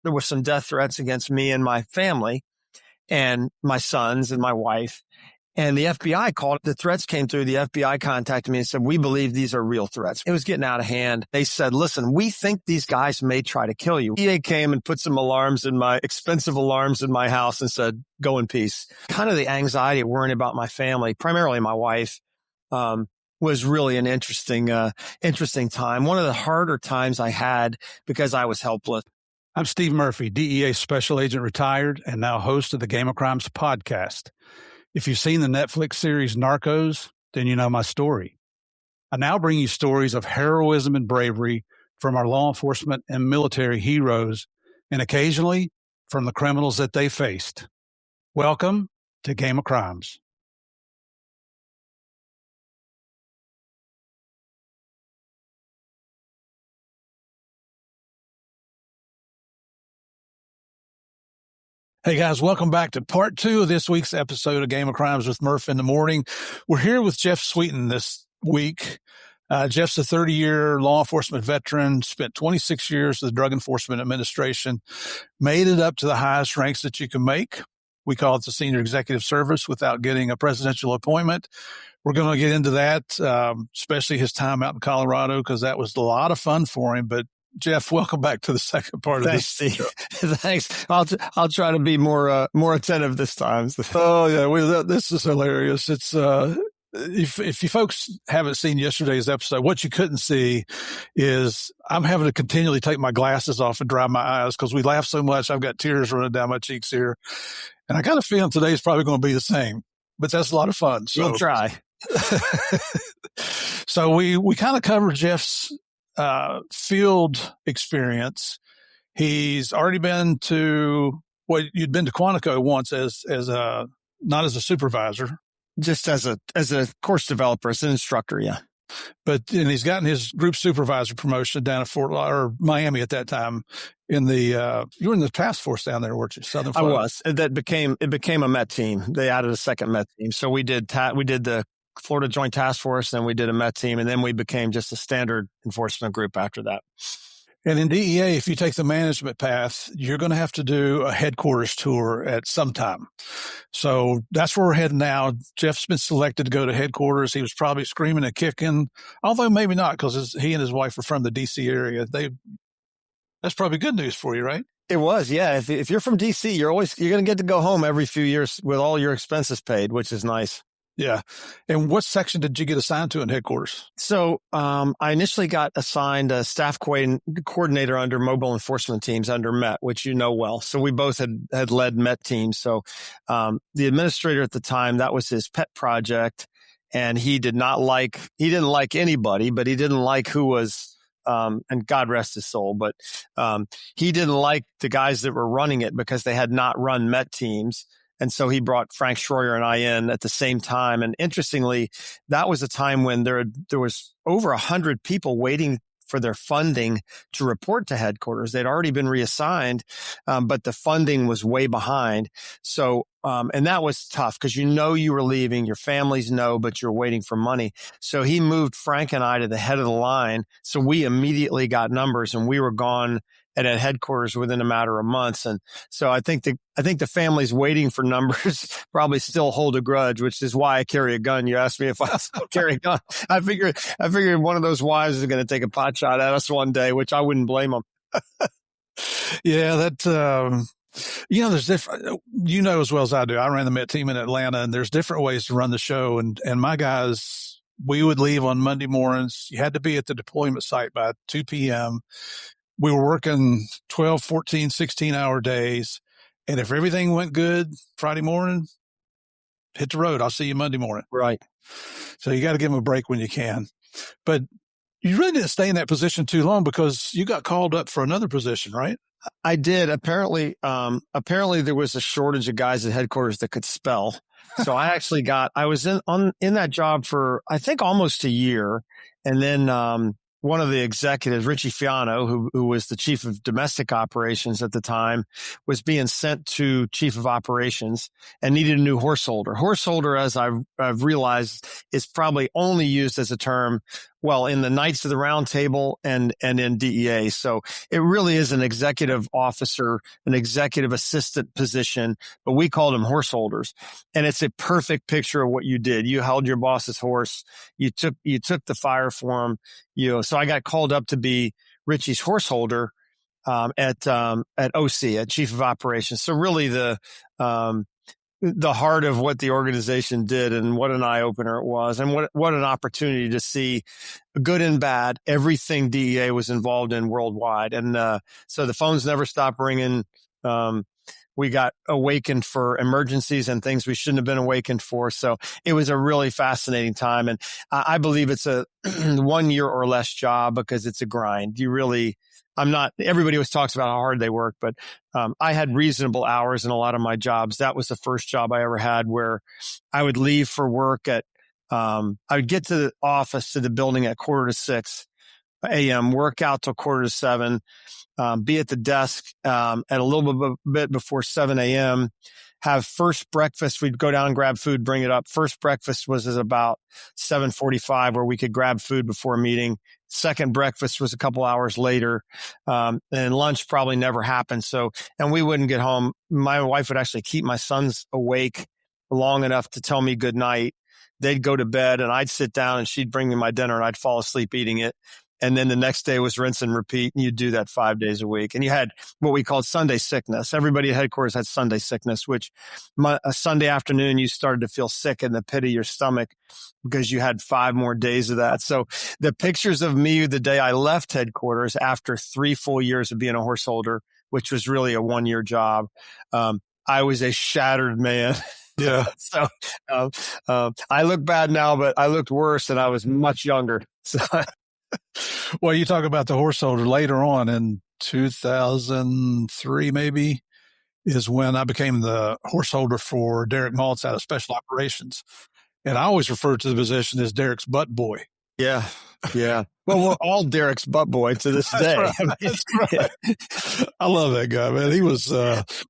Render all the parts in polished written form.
there were some death threats against me and my family and my sons and my wife. And the FBI called. The threats came through. The FBI contacted me and said, we believe these are real threats. It was getting out of hand. They said, listen, we think these guys may try to kill you. EA came and put some expensive alarms in my house and said, go in peace. Kind of the anxiety of worrying about my family, primarily my wife, was really an interesting time. One of the harder times I had because I was helpless. I'm Steve Murphy, DEA Special Agent retired and now host of the Game of Crimes podcast. If you've seen the Netflix series Narcos, then you know my story. I now bring you stories of heroism and bravery from our law enforcement and military heroes, and occasionally from the criminals that they faced. Welcome to Game of Crimes. Hey guys, welcome back to part 2 of this week's episode of Game of Crimes with Murph in the Morning. We're here with Jeff Sweetin this week. Jeff's a 30-year law enforcement veteran, spent 26 years with the Drug Enforcement Administration, made it up to the highest ranks that you can make. We call it the Senior Executive Service without getting a presidential appointment. We're going to get into that, especially his time out in Colorado, because that was a lot of fun for him. But Jeff, welcome back to the second part of this. Steve. Thanks. I'll try to be more attentive this time. Oh yeah, this is hilarious. It's if you folks haven't seen yesterday's episode, what you couldn't see is I'm having to continually take my glasses off and dry my eyes because we laugh so much. I've got tears running down my cheeks here, and I got a feeling today's probably going to be the same. But that's a lot of fun. So we'll try. So we kind of covered Jeff's field experience. He's already been to, well, you'd been to Quantico once as not as a supervisor. Just as a course developer, as an instructor, yeah. And he's gotten his group supervisor promotion down at Miami at that time. You were in the task force down there, weren't you? Southern Florida. I was. It became a Met team. They added a second Met team. So we did the Florida Joint Task Force, then we did a Met team, and then we became just a standard enforcement group after that. And in DEA, if you take the management path, you're going to have to do a headquarters tour at some time. So that's where we're heading now. Jeff's been selected to go to headquarters. He was probably screaming and kicking, although maybe not, because he and his wife are from the D.C. area. That's probably good news for you, right? It was, yeah. If you're from D.C., you're going to get to go home every few years with all your expenses paid, which is nice. Yeah. And what section did you get assigned to in headquarters? So I initially got assigned a staff coordinator under mobile enforcement teams under Met, which you know well. So we both had led Met teams. So the administrator at the time, that was his pet project. And he didn't like anybody, but he didn't like who was, and God rest his soul, but he didn't like the guys that were running it because they had not run Met teams. And so he brought Frank Schroyer and I in at the same time. And interestingly, that was a time when there was over 100 people waiting for their funding to report to headquarters. They'd already been reassigned, but the funding was way behind. So, and that was tough because you were leaving, your families know, but you're waiting for money. So he moved Frank and I to the head of the line. So we immediately got numbers and we were gone at headquarters within a matter of months. And so I think the families waiting for numbers probably still hold a grudge, which is why I carry a gun. You asked me if I still carry a gun. I figured one of those wives is going to take a pot shot at us one day, which I wouldn't blame them. Yeah, there's different, as well as I do. I ran the Met team in Atlanta, and there's different ways to run the show. And my guys, we would leave on Monday mornings. You had to be at the deployment site by 2 p.m. We were working 12, 14, 16-hour days. And if everything went good Friday morning, hit the road. I'll see you Monday morning. Right. So you got to give them a break when you can. But you really didn't stay in that position too long because you got called up for another position, right? I did. Apparently there was a shortage of guys at headquarters that could spell. So I was in that job for, I think, almost a year. And then, one of the executives, Richie Fiano, who was the chief of domestic operations at the time, was being sent to chief of operations and needed a new horse holder. Horse holder, as I've realized, is probably only used as a term well, in the Knights of the Round Table and in DEA. So it really is an executive officer, an executive assistant position, but we called them horse holders. And it's a perfect picture of what you did. You held your boss's horse. You took the fire for him. So I got called up to be Richie's horse holder, at OC, at Chief of Operations. So really the heart of what the organization did, and what an eye opener it was, and what an opportunity to see, good and bad, everything DEA was involved in worldwide. And so the phones never stopped ringing. We got awakened for emergencies and things we shouldn't have been awakened for. So it was a really fascinating time. And I believe it's a 1 year or less job, because it's a grind. Everybody always talks about how hard they work, but I had reasonable hours in a lot of my jobs. That was the first job I ever had where I would leave for work I would get to the office, to the building at 5:45 a.m., work out till 6:45, be at the desk at a little bit before 7 a.m., have first breakfast. We'd go down and grab food, bring it up. First breakfast was at about 7:45, where we could grab food before a meeting. Second breakfast was a couple hours later. And lunch probably never happened. And we wouldn't get home. My wife would actually keep my sons awake long enough to tell me good night. They'd go to bed, and I'd sit down, and she'd bring me my dinner, and I'd fall asleep eating it. And then the next day was rinse and repeat. And you do that 5 days a week. And you had what we called Sunday sickness. Everybody at headquarters had Sunday sickness, which a Sunday afternoon, you started to feel sick in the pit of your stomach because you had 5 more days of that. So the pictures of me the day I left headquarters after 3 full years of being a horse holder, which was really a 1-year job, I was a shattered man. Yeah. So I look bad now, but I looked worse, and I was much younger. So Well, you talk about the horse holder later on in 2003, maybe, is when I became the horse holder for Derek Maltz out of Special Operations. And I always refer to the position as Derek's butt boy. Yeah. Yeah. Well, we're all Derek's butt boy to this day. Right. That's right. I love that guy, man.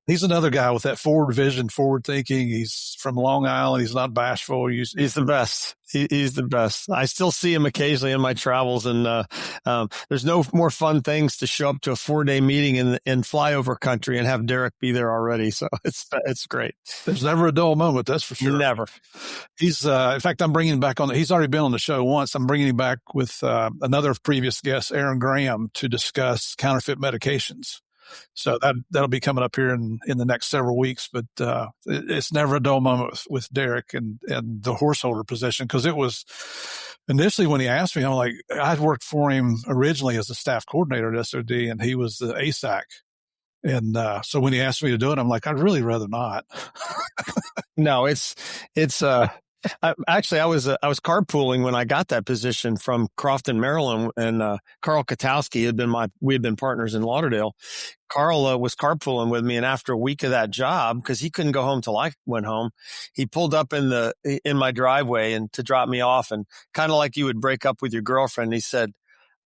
He's another guy with that forward vision, forward thinking. He's from Long Island. He's not bashful. He's the best. He's the best. I still see him occasionally in my travels, and there's no more fun things to show up to a 4-day meeting in flyover country and have Derek be there already. So it's great. There's never a dull moment. That's for sure. Never. He's in fact, I'm bringing him back on. He's already been on the show once. I'm bringing him back with another previous guest, Aaron Graham, to discuss counterfeit medications. So that'll be coming up here in the next several weeks. But it's never a dull moment with Derek and the horse holder position, because it was initially when he asked me, I'm like, I'd worked for him originally as the staff coordinator at SOD, and he was the ASAC. And so when he asked me to do it, I'm like, I'd really rather not. No, it's actually, I was carpooling when I got that position from Crofton, Maryland, and Carl Katowski we had been partners in Lauderdale. Carl was carpooling with me, and after a week of that job, because he couldn't go home till I went home, he pulled up in my driveway and to drop me off, and kind of like you would break up with your girlfriend. He said,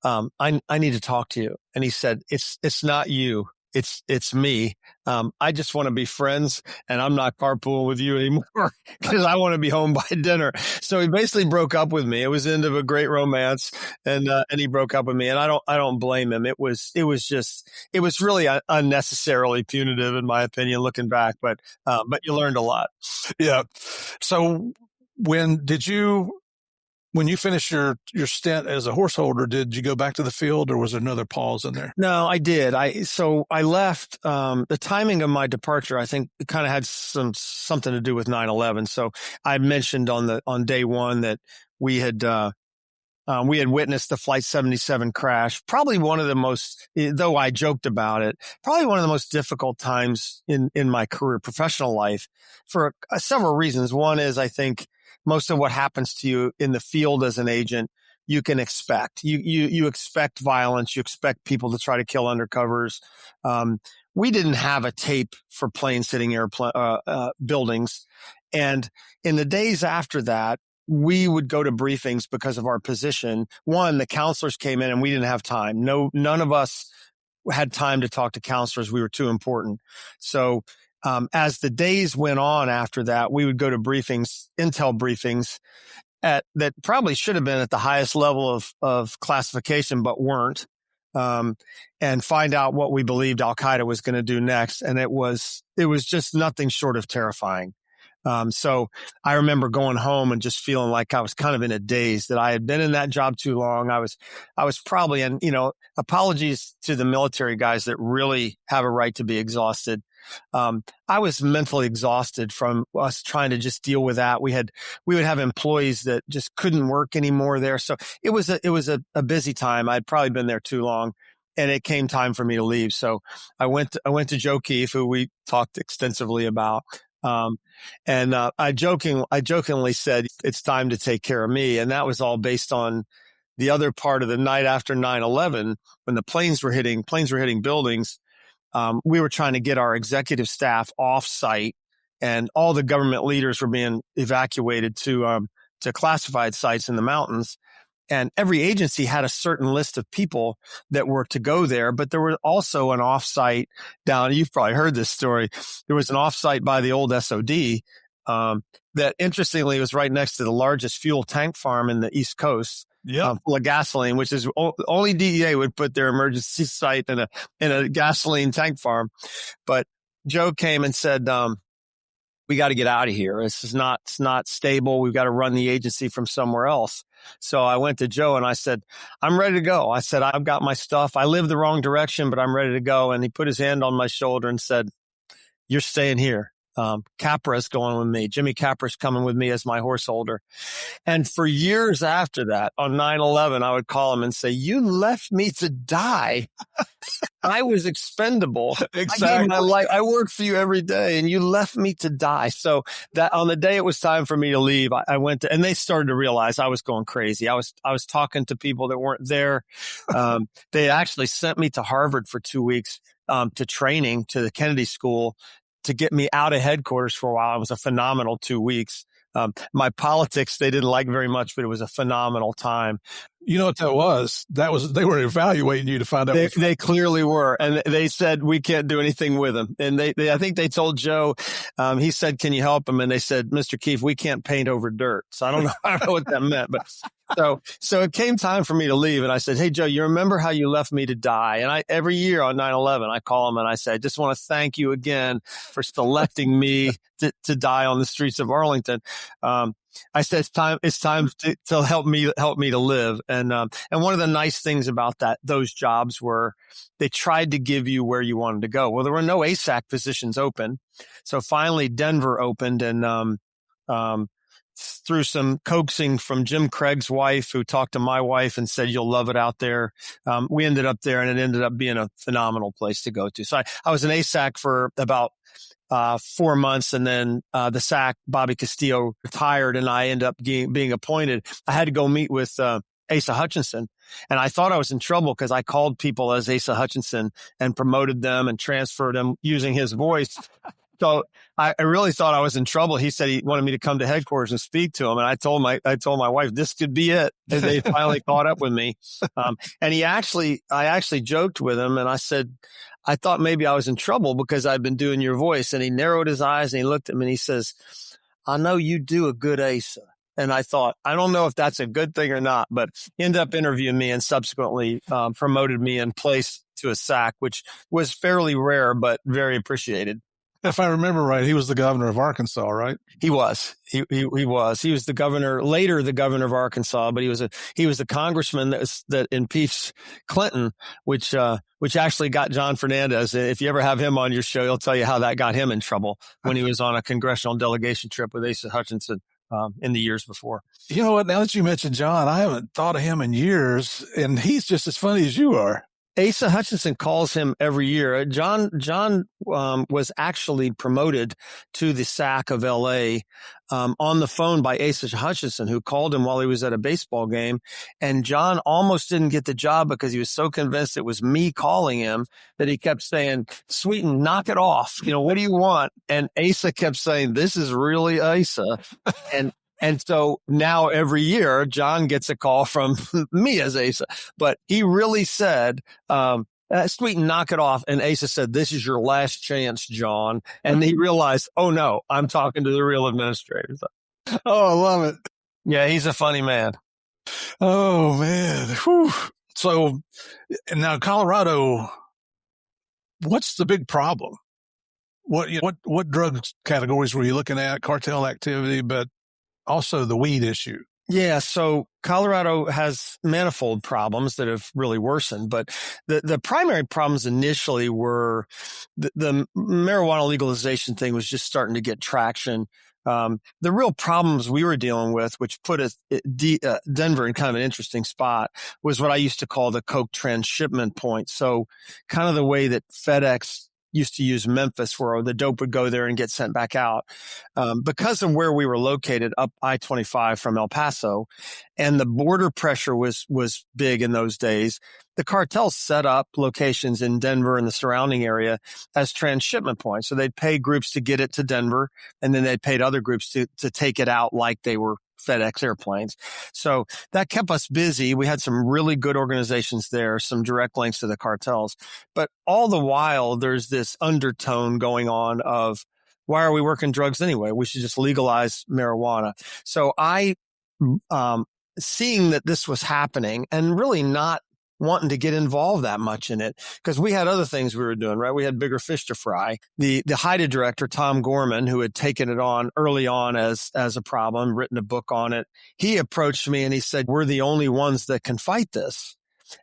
"I need to talk to you," and he said, "It's not you. It's me. I just want to be friends, and I'm not carpooling with you anymore because I want to be home by dinner." So he basically broke up with me. It was the end of a great romance, and he broke up with me, and I don't blame him. It was really unnecessarily punitive, in my opinion, looking back. But you learned a lot. Yeah. So when you finished your stint as a horse holder, did you go back to the field, or was there another pause in there? No, I did. So I left. The timing of my departure, I think, it kind of had something to do with 9/11. So I mentioned on day one that we had witnessed the Flight 77 crash. Probably one of the most, though I joked about it, probably one of the most difficult times in my career, professional life, for several reasons. One is, I think, most of what happens to you in the field as an agent, you can expect. You expect violence. You expect people to try to kill undercovers. We didn't have a tape for plane-sitting buildings. And in the days after that, we would go to briefings because of our position. One, the counselors came in and we didn't have time. None of us had time to talk to counselors. We were too important. So as the days went on after that, we would go to briefings, intel briefings, that probably should have been at the highest level of classification, but weren't, and find out what we believed Al Qaeda was going to do next. And it was just nothing short of terrifying. So I remember going home and just feeling like I was kind of in a daze, that I had been in that job too long. I was probably, and apologies to the military guys that really have a right to be exhausted. I was mentally exhausted from us trying to just deal with that. We would have employees that just couldn't work anymore there. So it was a busy time. I'd probably been there too long, and it came time for me to leave. So I went to Joe Keefe, who we talked extensively about. And I jokingly said, it's time to take care of me. And that was all based on the other part of the night after 9/11, when the planes were hitting buildings. We were trying to get our executive staff off site, and all the government leaders were being evacuated to classified sites in the mountains. And every agency had a certain list of people that were to go there, but there was also an offsite down. You've probably heard this story. There was an offsite by the old SOD that, interestingly, was right next to the largest fuel tank farm in the East Coast. Yeah, full of gasoline, which is only DEA would put their emergency site in a gasoline tank farm. But Joe came and said, we got to get out of here. It's not stable. We've got to run the agency from somewhere else. So I went to Joe and I said, I'm ready to go. I said, I've got my stuff. I lived the wrong direction, but I'm ready to go. And he put his hand on my shoulder and said, you're staying here. Capra's going with me. Jimmy Capra's coming with me as my horse holder. And for years after that, on 9/11, I would call him and say, you left me to die. I was expendable. exactly. I gave my life. I worked for you every day, and you left me to die. So that on the day it was time for me to leave, I went to, and they started to realize I was going crazy. I was talking to people that weren't there. They actually sent me to Harvard for 2 weeks, to training to the Kennedy School, to get me out of headquarters for a while. It was a phenomenal 2 weeks. My politics, they didn't like very much, but it was a phenomenal time. You know what that was? They were evaluating you to find out. They clearly were. And they said, we can't do anything with him. And I think they told Joe, he said, can you help him? And they said, Mr. Keefe, we can't paint over dirt. So I don't know what that meant, but so it came time for me to leave. And I said, hey, Joe, you remember how you left me to die? And every year on 9/11, I call him and I say, I just want to thank you again for selecting me to die on the streets of Arlington. I said, it's time to help me to live. And one of the nice things about those jobs were they tried to give you where you wanted to go. Well, there were no ASAC positions open. So finally Denver opened, and, through some coaxing from Jim Craig's wife, who talked to my wife and said, you'll love it out there. We ended up there, and it ended up being a phenomenal place to go to. So I was an ASAC for about 4 months, and then the SAC, Bobby Castillo, retired, and I ended up being appointed. I had to go meet with Asa Hutchinson, and I thought I was in trouble because I called people as Asa Hutchinson and promoted them and transferred them using his voice. So I really thought I was in trouble. He said he wanted me to come to headquarters and speak to him, and I told my wife this could be it. And they finally caught up with me, and I actually joked with him, and I said, I thought maybe I was in trouble because I'd been doing your voice. And he narrowed his eyes and he looked at me and he says, I know you do a good Asa. And I thought, I don't know if that's a good thing or not, but he ended up interviewing me and subsequently promoted me in place to a SAC, which was fairly rare, but very appreciated. If I remember right, he was the governor of Arkansas, right? He was. He was. He was the governor, later the governor of Arkansas, but he was the congressman that impeached Clinton, which actually got John Fernandez. If you ever have him on your show, he'll tell you how that got him in trouble when he was on a congressional delegation trip with Asa Hutchinson in the years before. You know what? Now that you mentioned John, I haven't thought of him in years, and he's just as funny as you are. Asa Hutchinson calls him every year. John was actually promoted to the SAC of L.A. On the phone by Asa Hutchinson, who called him while he was at a baseball game. And John almost didn't get the job because he was so convinced it was me calling him that he kept saying, Sweetin, knock it off. What do you want? And Asa kept saying, this is really Asa. And so now every year, John gets a call from me as Asa. But he really said, Sweetin, knock it off. And Asa said, this is your last chance, John. And he realized, oh, no, I'm talking to the real administrators. Oh, I love it. Yeah, he's a funny man. Oh man. Whew. So and now Colorado, what's the big problem? What drug categories were you looking at? Cartel activity, but also the weed issue. Yeah, so Colorado has manifold problems that have really worsened, but the primary problems initially were the marijuana legalization thing was just starting to get traction. The real problems we were dealing with, which put Denver in kind of an interesting spot, was what I used to call the coke transshipment point. So kind of the way that FedEx used to use Memphis, where the dope would go there and get sent back out. Because of where we were located up I-25 from El Paso, and the border pressure was big in those days, the cartels set up locations in Denver and the surrounding area as transshipment points. So they'd pay groups to get it to Denver, and then they'd pay other groups to take it out like they were FedEx airplanes. So that kept us busy. We had some really good organizations there, some direct links to the cartels. But all the while, there's this undertone going on of, why are we working drugs anyway? We should just legalize marijuana. So I, seeing that this was happening and really not wanting to get involved that much in it, because we had other things we were doing, right? We had bigger fish to fry. The HIDTA director, Tom Gorman, who had taken it on early on as a problem, written a book on it, he approached me and he said, we're the only ones that can fight this.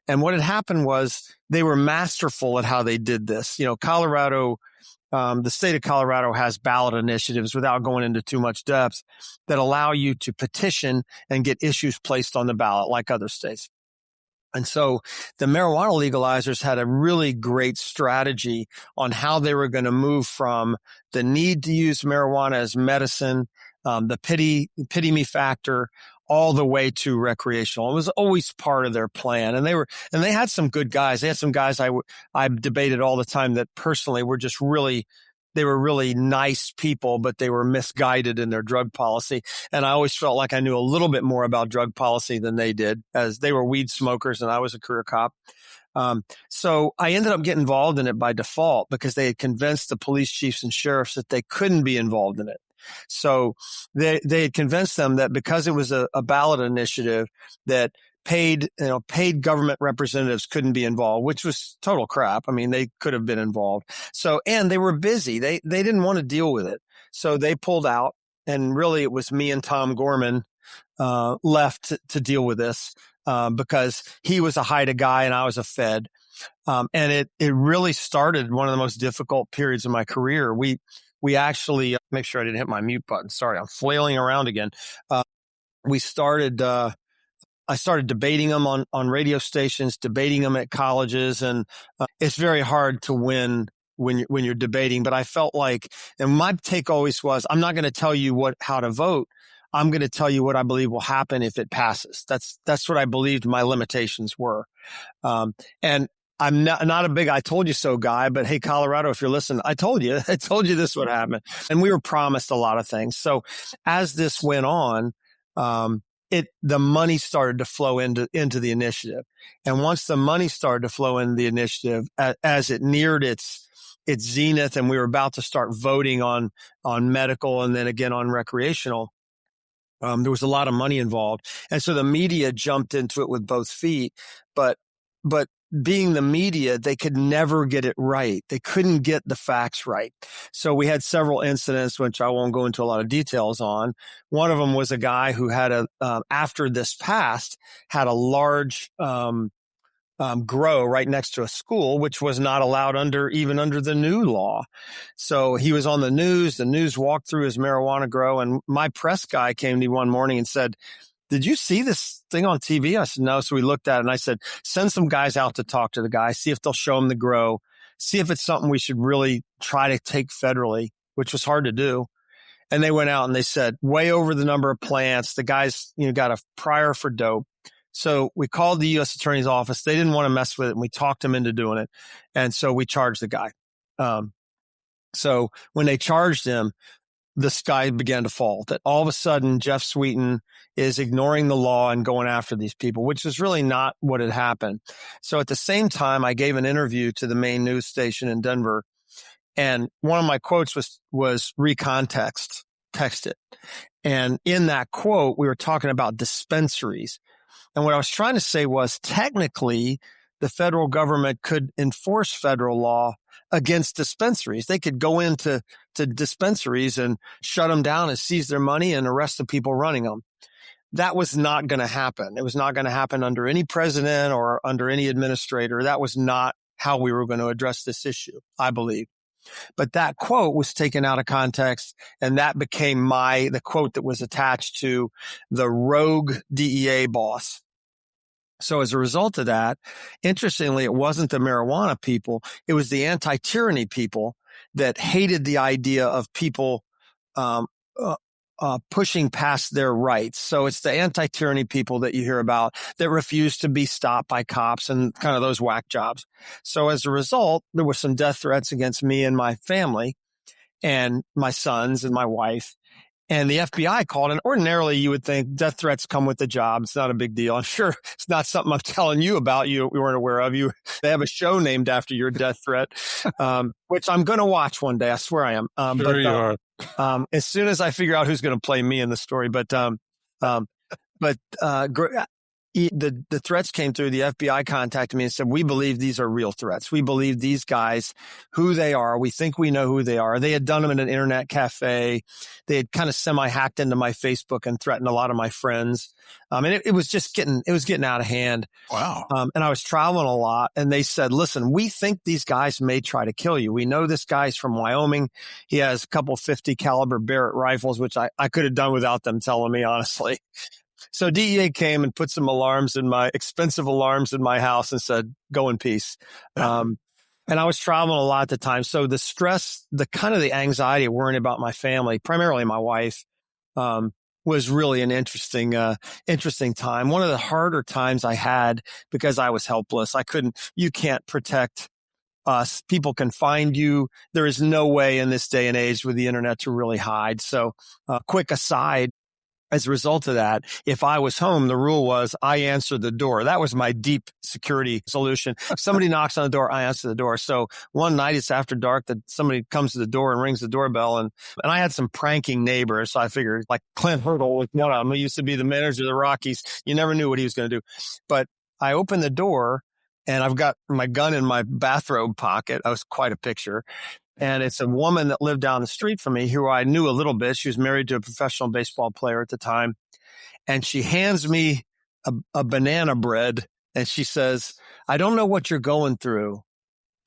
And what had happened was they were masterful at how they did this. You know, Colorado, the state of Colorado has ballot initiatives, without going into too much depth, that allow you to petition and get issues placed on the ballot like other states. And so the marijuana legalizers had a really great strategy on how they were going to move from the need to use marijuana as medicine, the pity me factor, all the way to recreational. It was always part of their plan. And they had some good guys. They had some guys I debated all the time that personally were just they were really nice people, but they were misguided in their drug policy. And I always felt like I knew a little bit more about drug policy than they did, as they were weed smokers and I was a career cop. So I ended up getting involved in it by default because they had convinced the police chiefs and sheriffs that they couldn't be involved in it. So they had convinced them that because it was a ballot initiative, that paid government representatives couldn't be involved, which was total crap. I mean, they could have been involved. So, and they were busy. They didn't want to deal with it. So they pulled out, and really it was me and Tom Gorman, left to deal with this, because he was a HIDTA guy and I was a Fed. And it really started one of the most difficult periods of my career. We actually, make sure I didn't hit my mute button. Sorry, I'm flailing around again. I started debating them on radio stations, debating them at colleges, and it's very hard to win when you're debating. But I felt like, and my take always was, I'm not going to tell you how to vote. I'm going to tell you what I believe will happen if it passes. That's what I believed my limitations were. And I'm not a big "I told you so" guy, but hey, Colorado, if you're listening, I told you this would happen. And we were promised a lot of things. So as this went on, the money started to flow into the initiative. And once the money started to flow into the initiative, as it neared its zenith and we were about to start voting on medical and then again on recreational, there was a lot of money involved. And so the media jumped into it with both feet, but being the media, they could never get it right. They couldn't get the facts right. So we had several incidents, which I won't go into a lot of details on. One of them was a guy who had after this passed, had a large grow right next to a school, which was not allowed even under the new law. So he was on the news walked through his marijuana grow, and my press guy came to me one morning and said, "Did you see this thing on TV?" I said, "No." So we looked at it and I said, "Send some guys out to talk to the guy, see if they'll show him the grow, see if it's something we should really try to take federally," which was hard to do. And they went out and they said, way over the number of plants. The guy's, got a prior for dope. So we called the U.S. Attorney's office. They didn't want to mess with it, and we talked him into doing it. And so we charged the guy. So when they charged him, the sky began to fall. That all of a sudden, Jeff Sweetin is ignoring the law and going after these people, which is really not what had happened. So at the same time, I gave an interview to the main news station in Denver, and one of my quotes was recontext, text it. And in that quote, we were talking about dispensaries. And what I was trying to say was technically the federal government could enforce federal law against dispensaries. They could go into dispensaries and shut them down and seize their money and arrest the people running them. That was not going to happen. It was not going to happen under any president or under any administrator. That was not how we were going to address this issue, I believe. But that quote was taken out of context, and that became the quote that was attached to the rogue DEA boss. So as a result of that, interestingly, it wasn't the marijuana people. It was the anti-tyranny people that hated the idea of people pushing past their rights. So it's the anti-tyranny people that you hear about that refuse to be stopped by cops and kind of those whack jobs. So as a result, there were some death threats against me and my family and my sons and my wife. And the FBI called, and ordinarily you would think death threats come with the job. It's not a big deal. I'm sure it's not something I'm telling you about. You weren't aware of. They have a show named after your death threat, which I'm going to watch one day. I swear I am. Sure you are. As soon as I figure out who's going to play me in the story, the threats came through. The FBI contacted me and said, we believe these are real threats. We believe these guys, who they are. We think we know who they are. They had done them in an internet cafe. They had kind of semi-hacked into my Facebook and threatened a lot of my friends. And it was just getting out of hand. Wow. And I was traveling a lot, and they said, listen, we think these guys may try to kill you. We know this guy's from Wyoming. He has a couple 50 caliber Barrett rifles, which I could have done without them telling me, honestly. So DEA came and put some expensive alarms in my house and said, go in peace. And I was traveling a lot at the time. So the stress, the anxiety of worrying about my family, primarily my wife, was really an interesting time. One of the harder times I had because I was helpless. You can't protect us. People can find you. There is no way in this day and age with the internet to really hide. So, quick aside. As a result of that, if I was home, the rule was I answered the door. That was my deep security solution. If somebody knocks on the door, I answer the door. So one night it's after dark that somebody comes to the door and rings the doorbell. And I had some pranking neighbors. So I figured like Clint Hurdle was one of them. He used to be the manager of the Rockies. You never knew what he was going to do. But I opened the door and I've got my gun in my bathrobe pocket. That was quite a picture. And it's a woman that lived down the street from me who I knew a little bit. She was married to a professional baseball player at the time. And she hands me a banana bread. And she says, I don't know what you're going through,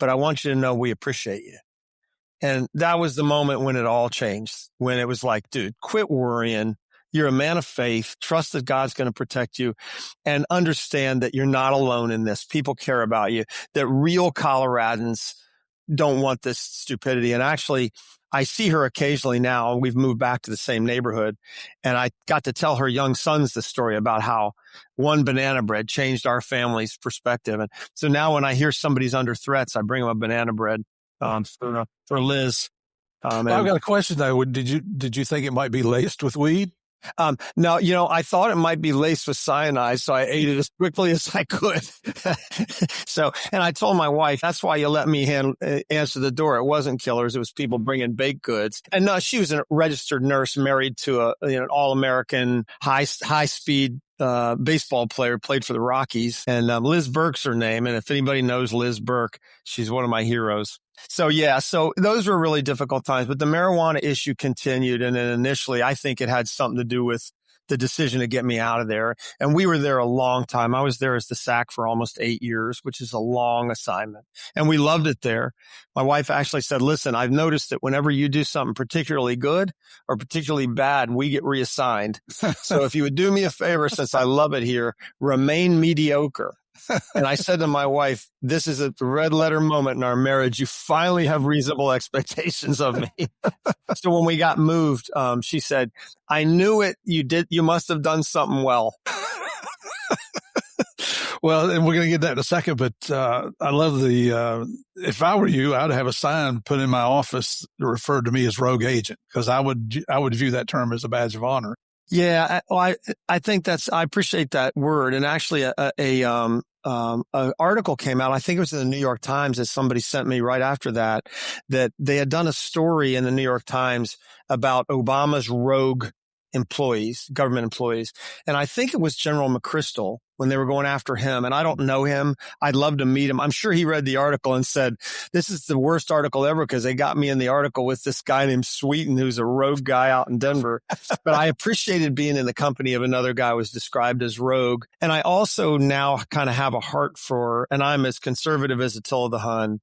but I want you to know we appreciate you. And that was the moment when it all changed, when it was like, dude, quit worrying. You're a man of faith. Trust that God's going to protect you and understand that you're not alone in this. People care about you, that real Coloradans don't want this stupidity. And actually, I see her occasionally now. We've moved back to the same neighborhood. And I got to tell her young sons the story about how one banana bread changed our family's perspective. And so now when I hear somebody's under threats, I bring them a banana bread for Liz. I've got a question though. Did you think it might be laced with weed? No, I thought it might be laced with cyanide, so I ate it as quickly as I could. And I told my wife, that's why you let me answer the door. It wasn't killers. It was people bringing baked goods. And no, she was a registered nurse married to an all-American high speed baseball player, played for the Rockies. And Liz Burke's her name. And if anybody knows Liz Burke, she's one of my heroes. So those were really difficult times, but the marijuana issue continued. And then initially, I think it had something to do with the decision to get me out of there. And we were there a long time. I was there as the SAC for almost 8 years, which is a long assignment. And we loved it there. My wife actually said, listen, I've noticed that whenever you do something particularly good or particularly bad, we get reassigned. So if you would do me a favor, since I love it here, remain mediocre. And I said to my wife, this is a red letter moment in our marriage. You finally have reasonable expectations of me. So when we got moved, she said, I knew it. You must have done something well. Well, and we're going to get that in a second, but I love if I were you, I'd have a sign put in my office that referred to me as rogue agent, because I would view that term as a badge of honor. Yeah, I think I appreciate that word. And actually an article came out, I think it was in the New York Times, that somebody sent me right after that they had done a story in the New York Times about Obama's rogue employees, government employees. And I think it was General McChrystal when they were going after him. And I don't know him. I'd love to meet him. I'm sure he read the article and said, this is the worst article ever because they got me in the article with this guy named Sweetin, who's a rogue guy out in Denver. But I appreciated being in the company of another guy who was described as rogue. And I also now kind of have a heart for, and I'm as conservative as Attila the Hun,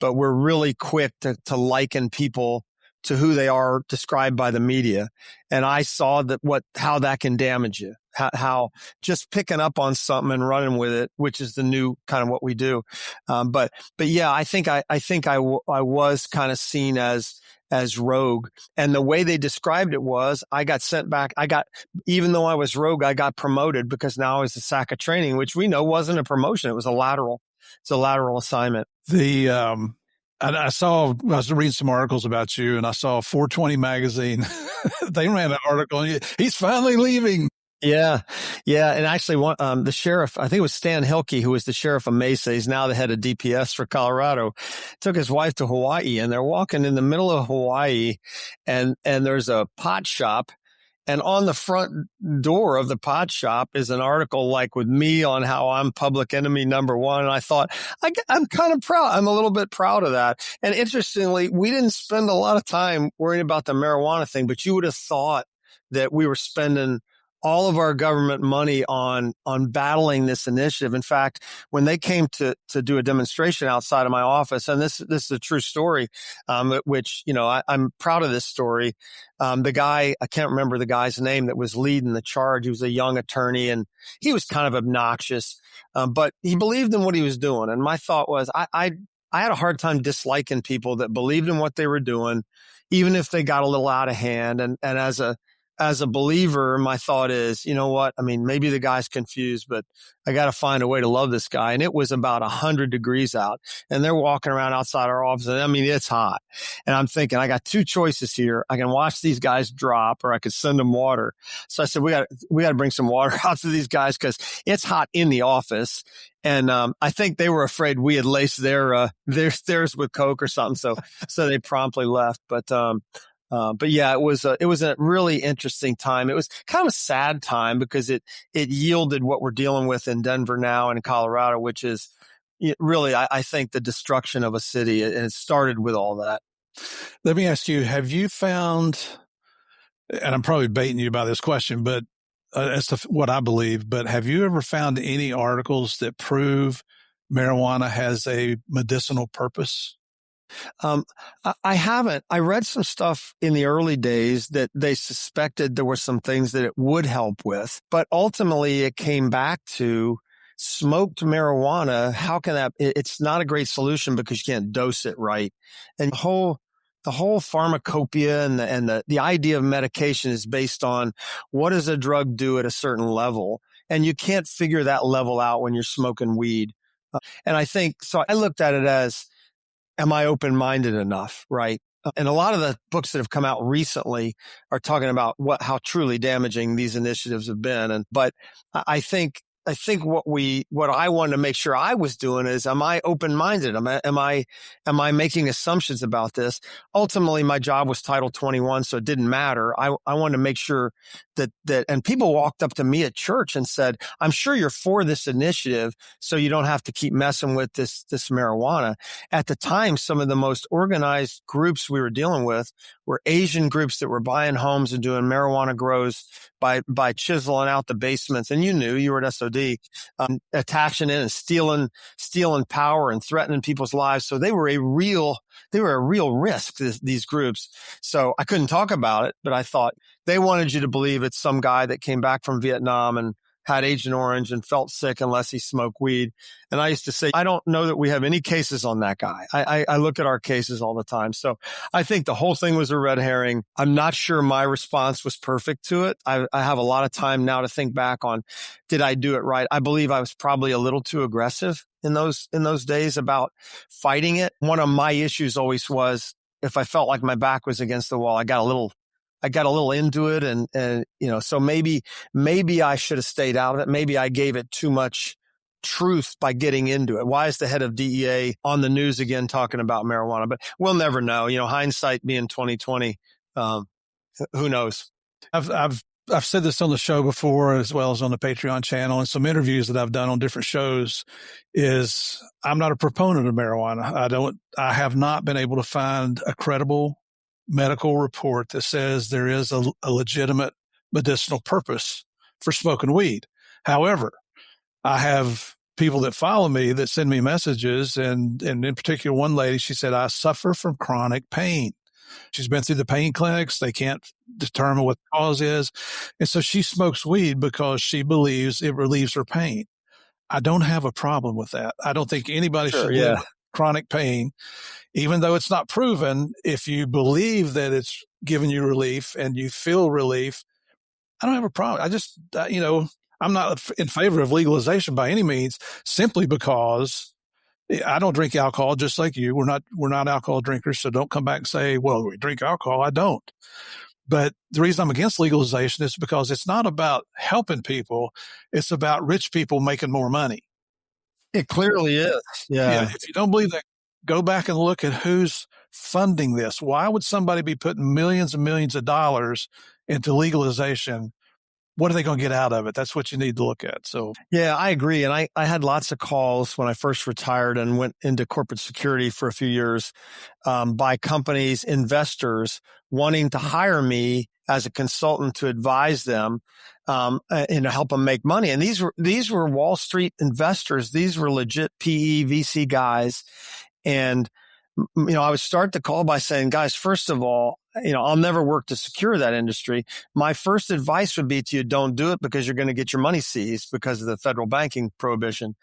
but we're really quick to liken people to who they are described by the media. And I saw how that can damage you, how just picking up on something and running with it, which is the new kind of what we do. But yeah, I think I was kind of seen as rogue. And the way they described it was I got sent back. Even though I was rogue, I got promoted because now I was the SACA training, which we know wasn't a promotion. It was it's a lateral assignment. I was reading some articles about you, and I saw 420 magazine. They ran an article on you. He's finally leaving. Yeah. And actually, the sheriff, I think it was Stan Hilke, who was the sheriff of Mesa. He's now the head of DPS for Colorado, took his wife to Hawaii, and they're walking in the middle of Hawaii, and there's a pot shop. And on the front door of the pot shop is an article like with me on how I'm public enemy number one. And I thought, I'm kind of proud. I'm a little bit proud of that. And interestingly, we didn't spend a lot of time worrying about the marijuana thing, but you would have thought that we were spending all of our government money on battling this initiative. In fact, when they came to do a demonstration outside of my office, and this is a true story, which, I'm proud of this story. The guy, I can't remember the guy's name that was leading the charge. He was a young attorney and he was kind of obnoxious, but he believed in what he was doing. And my thought was, I had a hard time disliking people that believed in what they were doing, even if they got a little out of hand. And as a believer, my thought is, you know what? I mean, maybe the guy's confused, but I got to find a way to love this guy. And it was about 100 degrees out, and they're walking around outside our office. And I mean, it's hot. And I'm thinking, I got two choices here. I can watch these guys drop, or I could send them water. So I said, we got to bring some water out to these guys because it's hot in the office. And I think they were afraid we had laced their stairs with Coke or something. So they promptly left. But yeah, it was a really interesting time. It was kind of a sad time because it yielded what we're dealing with in Denver now and Colorado, which is really, I think, the destruction of a city. And it started with all that. Let me ask you, have you found, and I'm probably baiting you by this question, but as to what I believe, but have you ever found any articles that prove marijuana has a medicinal purpose? I haven't. I read some stuff in the early days that they suspected there were some things that it would help with, but ultimately it came back to smoked marijuana. How can that? It's not a great solution because you can't dose it right, and the whole pharmacopoeia and the idea of medication is based on what does a drug do at a certain level, and you can't figure that level out when you're smoking weed. And I think so. I looked at it as, am I open-minded enough, right? And a lot of the books that have come out recently are talking about how truly damaging these initiatives have been. But I think what I wanted to make sure I was doing is, am I open-minded? Am I making assumptions about this? Ultimately, my job was Title 21, so it didn't matter. I wanted to make sure that, and people walked up to me at church and said, I'm sure you're for this initiative, so you don't have to keep messing with this marijuana. At the time, some of the most organized groups we were dealing with were Asian groups that were buying homes and doing marijuana grows by chiseling out the basements. And you were at SOD, attaching it and stealing power and threatening people's lives. So they were a real risk, these groups. So I couldn't talk about it, but I thought they wanted you to believe it's some guy that came back from Vietnam and had Agent Orange and felt sick unless he smoked weed. And I used to say, I don't know that we have any cases on that guy. I look at our cases all the time. So I think the whole thing was a red herring. I'm not sure my response was perfect to it. I have a lot of time now to think back on, did I do it right? I believe I was probably a little too aggressive in those days about fighting it. One of my issues always was, if I felt like my back was against the wall, I got a little into it. And so maybe I should have stayed out of it. Maybe I gave it too much truth by getting into it. Why is the head of DEA on the news again talking about marijuana? But we'll never know. Hindsight being 2020, who knows? I've I've said this on the show before, as well as on the Patreon channel and some interviews that I've done on different shows, is I'm not a proponent of marijuana. I have not been able to find a credible medical report that says there is a legitimate medicinal purpose for smoking weed. However, I have people that follow me that send me messages, and in particular, one lady, she said, I suffer from chronic pain. She's been through the pain clinics. They can't determine what the cause is. And so she smokes weed because she believes it relieves her pain. I don't have a problem with that. I don't think anybody should live with chronic pain, even though it's not proven. If you believe that it's giving you relief and you feel relief, I don't have a problem. I just, I'm not in favor of legalization by any means, simply because I don't drink alcohol just like you. We're not alcohol drinkers. So don't come back and say, well, we drink alcohol. I don't. But the reason I'm against legalization is because it's not about helping people. It's about rich people making more money. It clearly is. Yeah. If you don't believe that, go back and look at who's funding this. Why would somebody be putting millions and millions of dollars into legalization? What are they going to get out of it? That's what you need to look at. So, yeah, I agree. And I had lots of calls when I first retired and went into corporate security for a few years, by companies, investors wanting to hire me as a consultant to advise them, and to help them make money. And these were Wall Street investors. These were legit PE, VC guys. And, I would start the call by saying, guys, first of all, I'll never work to secure that industry. My first advice would be to you, don't do it because you're going to get your money seized because of the federal banking prohibition.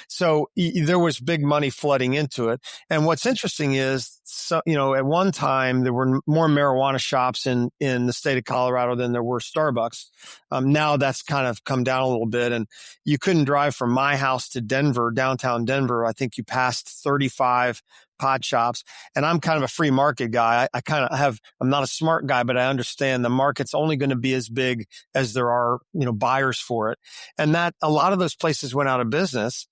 So there was big money flooding into it. And what's interesting is, at one time there were more marijuana shops in the state of Colorado than there were Starbucks. Now that's kind of come down a little bit, and you couldn't drive from my house to Denver, downtown Denver. I think you passed 35 pot shops, and I'm kind of a free market guy. I'm not a smart guy, but I understand the market's only going to be as big as there are, buyers for it. And that a lot of those places went out of business.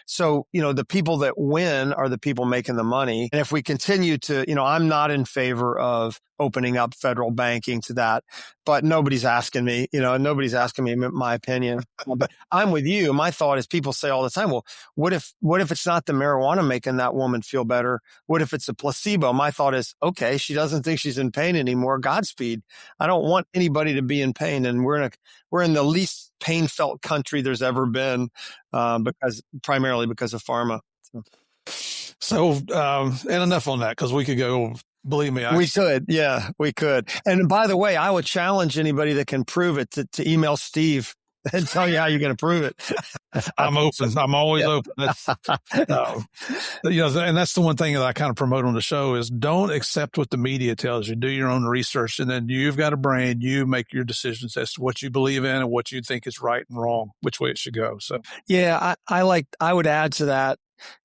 So, the people that win are the people making the money. And if we continue to, I'm not in favor of opening up federal banking to that, but nobody's asking me, nobody's asking me my opinion. But I'm with you. My thought is, people say all the time, well, what if it's not the marijuana making that woman feel better? What if it's a placebo? My thought is, okay, she doesn't think she's in pain anymore. Godspeed. I don't want anybody to be in pain. And we're in the least pain felt country there's ever been, primarily because of pharma. So, and enough on that, because we could go. Believe me, we could. Yeah, we could. And by the way, I would challenge anybody that can prove it to email Steve and tell you how you're going to prove it. I'm open. I'm always open. And that's the one thing that I kind of promote on the show is, don't accept what the media tells you. Do your own research, and then you've got a brain. You make your decisions as to what you believe in and what you think is right and wrong, which way it should go. So, yeah, I would add to that,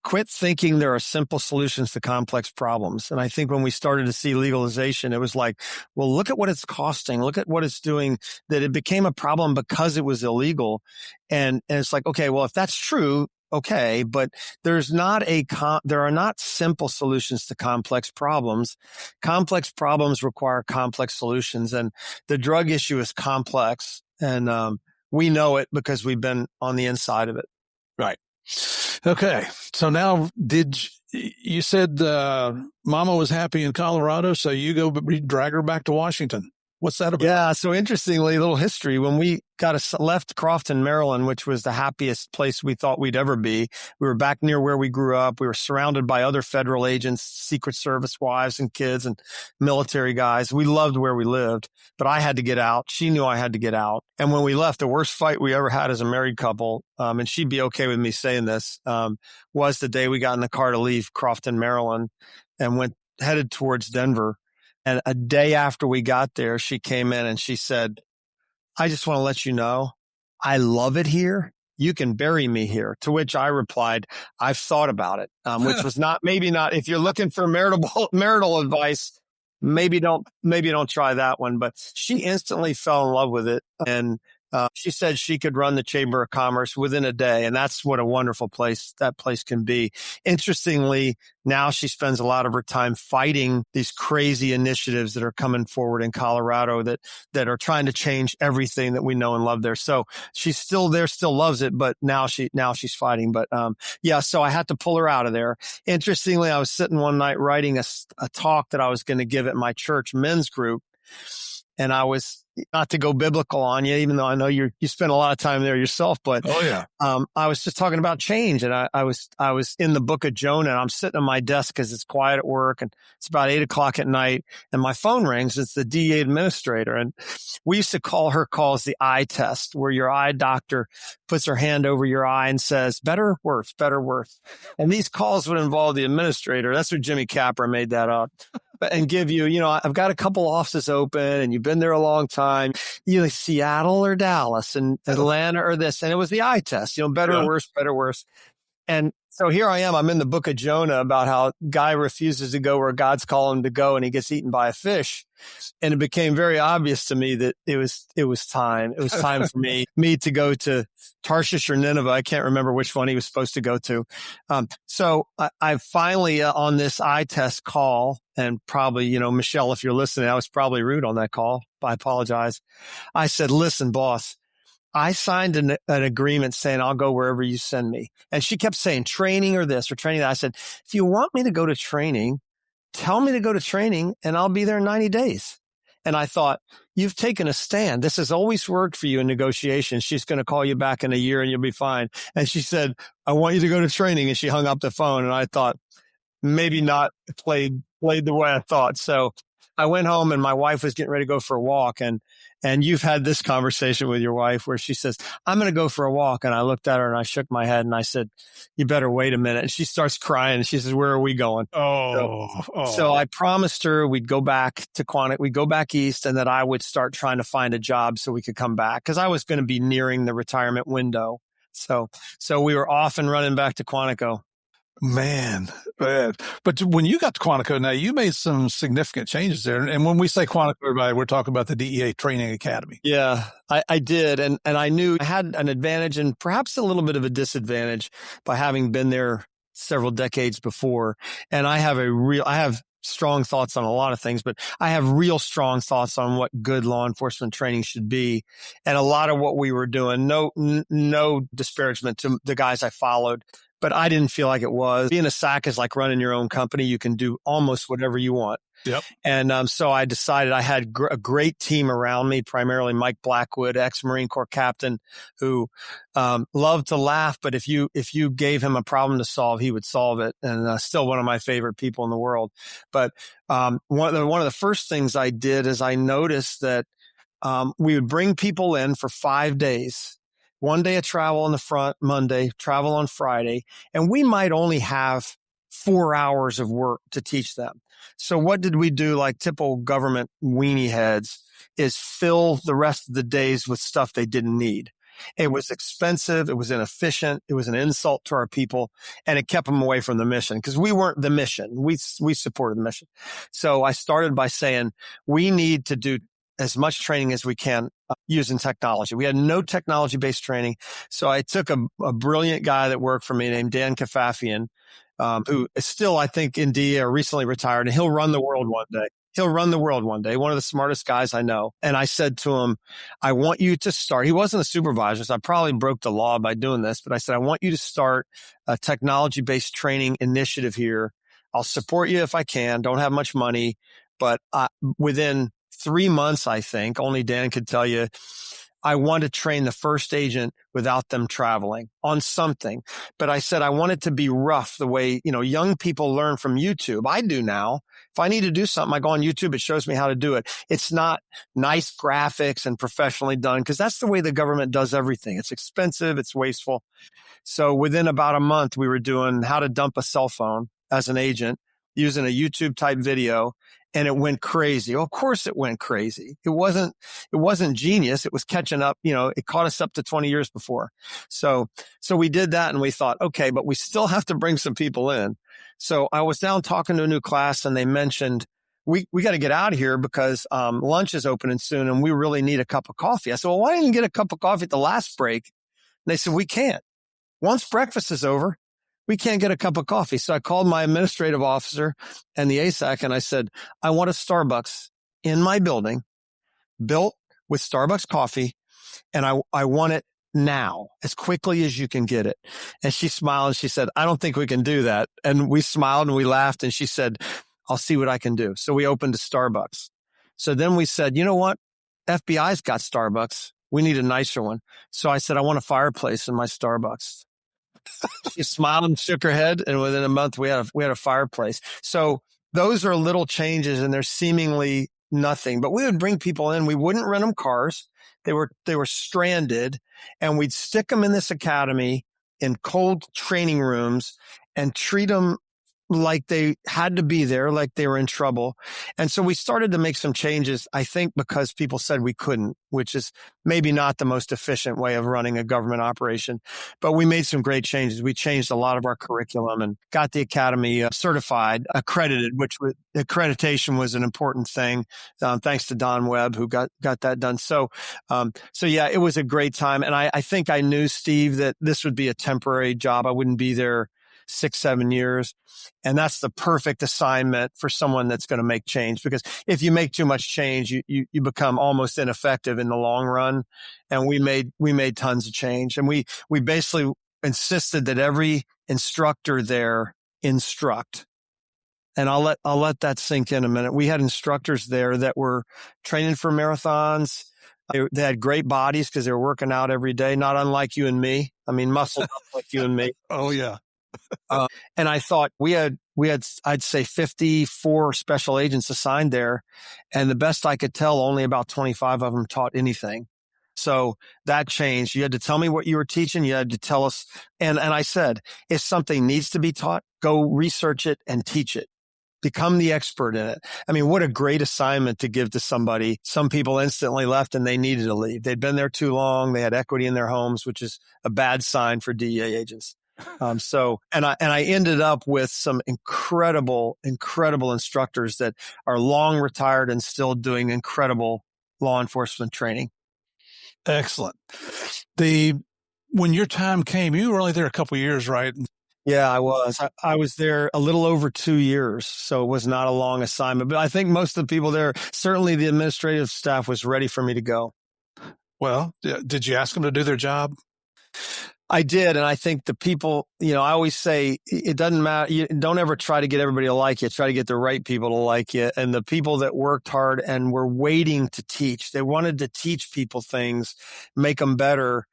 quit thinking there are simple solutions to complex problems. And I think when we started to see legalization, it was like, well, look at what it's costing. Look at what it's doing, that it became a problem because it was illegal. And it's like, okay, well, if that's true, okay, but there are not simple solutions to complex problems. Complex problems require complex solutions, and the drug issue is complex. And, we know it because we've been on the inside of it. Right. Okay. So now, you said Mama was happy in Colorado, so you go drag her back to Washington. What's that about? Yeah. So interestingly, a little history. When we left Crofton, Maryland, which was the happiest place we thought we'd ever be, we were back near where we grew up. We were surrounded by other federal agents, Secret Service wives and kids, and military guys. We loved where we lived, but I had to get out. She knew I had to get out. And when we left, the worst fight we ever had as a married couple, and she'd be okay with me saying this, was the day we got in the car to leave Crofton, Maryland, and headed towards Denver. And a day after we got there, she came in and she said, I just want to let you know, I love it here. You can bury me here. To which I replied, I've thought about it, which was maybe not, if you're looking for marital advice, maybe don't try that one. But she instantly fell in love with it. And She said she could run the Chamber of Commerce within a day. And that's what a wonderful place that place can be. Interestingly, now she spends a lot of her time fighting these crazy initiatives that are coming forward in Colorado that are trying to change everything that we know and love there. So she's still there, still loves it, but now she's fighting. But, so I had to pull her out of there. Interestingly, I was sitting one night writing a talk that I was going to give at my church men's group. And I was, not to go biblical on you, even though I know you spend a lot of time there yourself, but I was just talking about change, and I was in the book of Jonah, and I'm sitting at my desk because it's quiet at work, and it's about 8:00 at night, and my phone rings. It's the DEA administrator, and we used to call her calls the eye test, where your eye doctor puts her hand over your eye and says, better, worse, better, worse. And these calls would involve the administrator. That's where Jimmy Capra made that up. And give you, I've got a couple offices open and you've been there a long time, like Seattle or Dallas and Atlanta or this. And it was the eye test, better, worse, better, worse. And so here I am, I'm in the book of Jonah about how guy refuses to go where God's calling him to go and he gets eaten by a fish. And it became very obvious to me that it was time. It was time for me to go to Tarshish or Nineveh. I can't remember which one he was supposed to go to. So I finally on this eye test call, and probably, Michelle, if you're listening, I was probably rude on that call. I apologize. I said, listen, boss, I signed an agreement saying I'll go wherever you send me. And she kept saying training or this or training that. I said, if you want me to go to training, tell me to go to training and I'll be there in 90 days. And I thought, you've taken a stand. This has always worked for you in negotiations. She's going to call you back in a year and you'll be fine. And she said, I want you to go to training. And she hung up the phone. And I thought, maybe not played the way I thought. So I went home and my wife was getting ready to go for a walk. And you've had this conversation with your wife where she says, I'm going to go for a walk. And I looked at her and I shook my head and I said, you better wait a minute. And she starts crying and she says, where are we going? So I promised her we'd go back to Quantico. We'd go back east and that I would start trying to find a job so we could come back because I was going to be nearing the retirement window. So we were off and running back to Quantico. Man. But when you got to Quantico, now you made some significant changes there. And when we say Quantico, everybody, we're talking about the DEA Training Academy. Yeah, I did. And I knew I had an advantage and perhaps a little bit of a disadvantage by having been there several decades before. And I have strong thoughts on a lot of things, but I have real strong thoughts on what good law enforcement training should be. And a lot of what we were doing, no disparagement to the guys I followed, but I didn't feel like it was. Being a SAC is like running your own company. You can do almost whatever you want. Yep. And so I decided I had a great team around me, primarily Mike Blackwood, ex-Marine Corps captain, who loved to laugh. But if you gave him a problem to solve, he would solve it. And still one of my favorite people in the world. But one of the first things I did is I noticed that we would bring people in for 5 days. 1 day of travel on the front, Monday, travel on Friday, and we might only have 4 hours of work to teach them. So what did we do like typical government weenie heads is fill the rest of the days with stuff they didn't need. It was expensive. It was inefficient. It was an insult to our people, and it kept them away from the mission because we weren't the mission. We supported the mission. So I started by saying we need to do as much training as we can using technology. We had no technology-based training. So I took a brilliant guy that worked for me named Dan Kafafian, who is still, I think, in DEA or recently retired, and he'll run the world one day. One of the smartest guys I know. And I said to him, I want you to start. He wasn't a supervisor, so I probably broke the law by doing this, but I said, I want you to start a technology-based training initiative here. I'll support you if I can. Don't have much money, but within 3 months, I think, only Dan could tell you, I want to train the first agent without them traveling on something. But I said, I want it to be rough the way, young people learn from YouTube. I do now. If I need to do something, I go on YouTube. It shows me how to do it. It's not nice graphics and professionally done because that's the way the government does everything. It's expensive. It's wasteful. So within about a month, we were doing how to dump a cell phone as an agent using a YouTube type video. And it went crazy. Of course it went crazy. It wasn't genius. It was catching up. It caught us up to 20 years before. So we did that and we thought, okay, but we still have to bring some people in. So I was down talking to a new class and they mentioned we got to get out of here because lunch is opening soon and we really need a cup of coffee. I said, well, why didn't you get a cup of coffee at the last break? And they said, we can't. Once breakfast is over, we can't get a cup of coffee. So I called my administrative officer and the ASAC and I said, I want a Starbucks in my building built with Starbucks coffee. And I want it now as quickly as you can get it. And she smiled and she said, I don't think we can do that. And we smiled and we laughed and she said, I'll see what I can do. So we opened a Starbucks. So then we said, you know what? FBI's got Starbucks. We need a nicer one. So I said, I want a fireplace in my Starbucks. She smiled and shook her head. And within a month, we had a fireplace. So those are little changes and they're seemingly nothing, but we would bring people in. We wouldn't rent them cars. They were stranded and we'd stick them in this academy in cold training rooms and treat them like they had to be there, like they were in trouble. And so we started to make some changes, I think, because people said we couldn't, which is maybe not the most efficient way of running a government operation. But we made some great changes. We changed a lot of our curriculum and got the academy certified, accredited, which accreditation was an important thing. Thanks to Don Webb, who got that done. So yeah, it was a great time. And I think I knew, Steve, that this would be a temporary job. I wouldn't be there 6-7 years. And that's the perfect assignment for someone that's going to make change, because if you make too much change, you become almost ineffective in the long run. And we made tons of change. And we basically insisted that every instructor there instruct. And I'll let that sink in a minute. We had instructors there that were training for marathons. They had great bodies because they were working out every day, not unlike you and me. I mean, muscle like you and me. Oh, yeah. And I thought we had, I'd say 54 special agents assigned there. And the best I could tell, only about 25 of them taught anything. So that changed. You had to tell me what you were teaching. You had to tell us. And I said, if something needs to be taught, go research it and teach it. Become the expert in it. I mean, what a great assignment to give to somebody. Some people instantly left and they needed to leave. They'd been there too long. They had equity in their homes, which is a bad sign for DEA agents. And I ended up with some incredible instructors that are long retired and still doing incredible law enforcement training. Excellent. When your time came, you were only there a couple of years, right? Yeah, I was. I was there a little over 2 years, so it was not a long assignment. But I think most of the people there, certainly the administrative staff, was ready for me to go. Well, did you ask them to do their job? I did. And I think the people, I always say it doesn't matter. You don't ever try to get everybody to like you. Try to get the right people to like you. And the people that worked hard and were waiting to teach, they wanted to teach people things, make them better,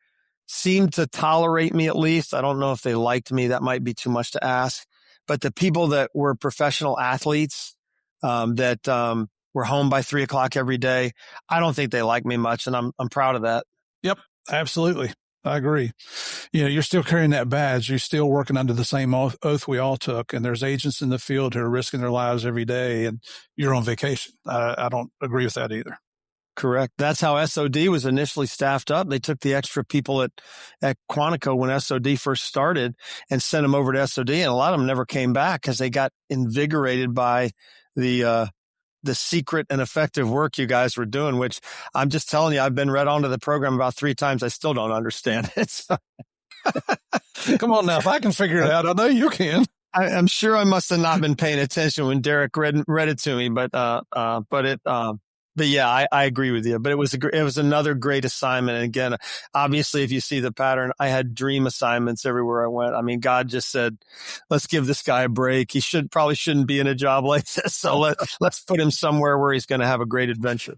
seemed to tolerate me at least. I don't know if they liked me. That might be too much to ask. But the people that were professional athletes, that were home by 3:00 every day, I don't think they like me much. And I'm proud of that. Yep, absolutely. I agree. You're still carrying that badge. You're still working under the same oath we all took. And there's agents in the field who are risking their lives every day, and you're on vacation. I don't agree with that either. Correct. That's how SOD was initially staffed up. They took the extra people at Quantico when SOD first started and sent them over to SOD. And a lot of them never came back because they got invigorated by the secret and effective work you guys were doing, which I'm just telling you, I've been read onto the program about 3 times. I still don't understand it. So. Come on now. If I can figure it out, I know you can. I'm sure I must have not been paying attention when Derek read it to me, but yeah, I agree with you. But it was another great assignment. And again, obviously, if you see the pattern, I had dream assignments everywhere I went. I mean, God just said, let's give this guy a break. He probably shouldn't be in a job like this. So let's put him somewhere where he's going to have a great adventure.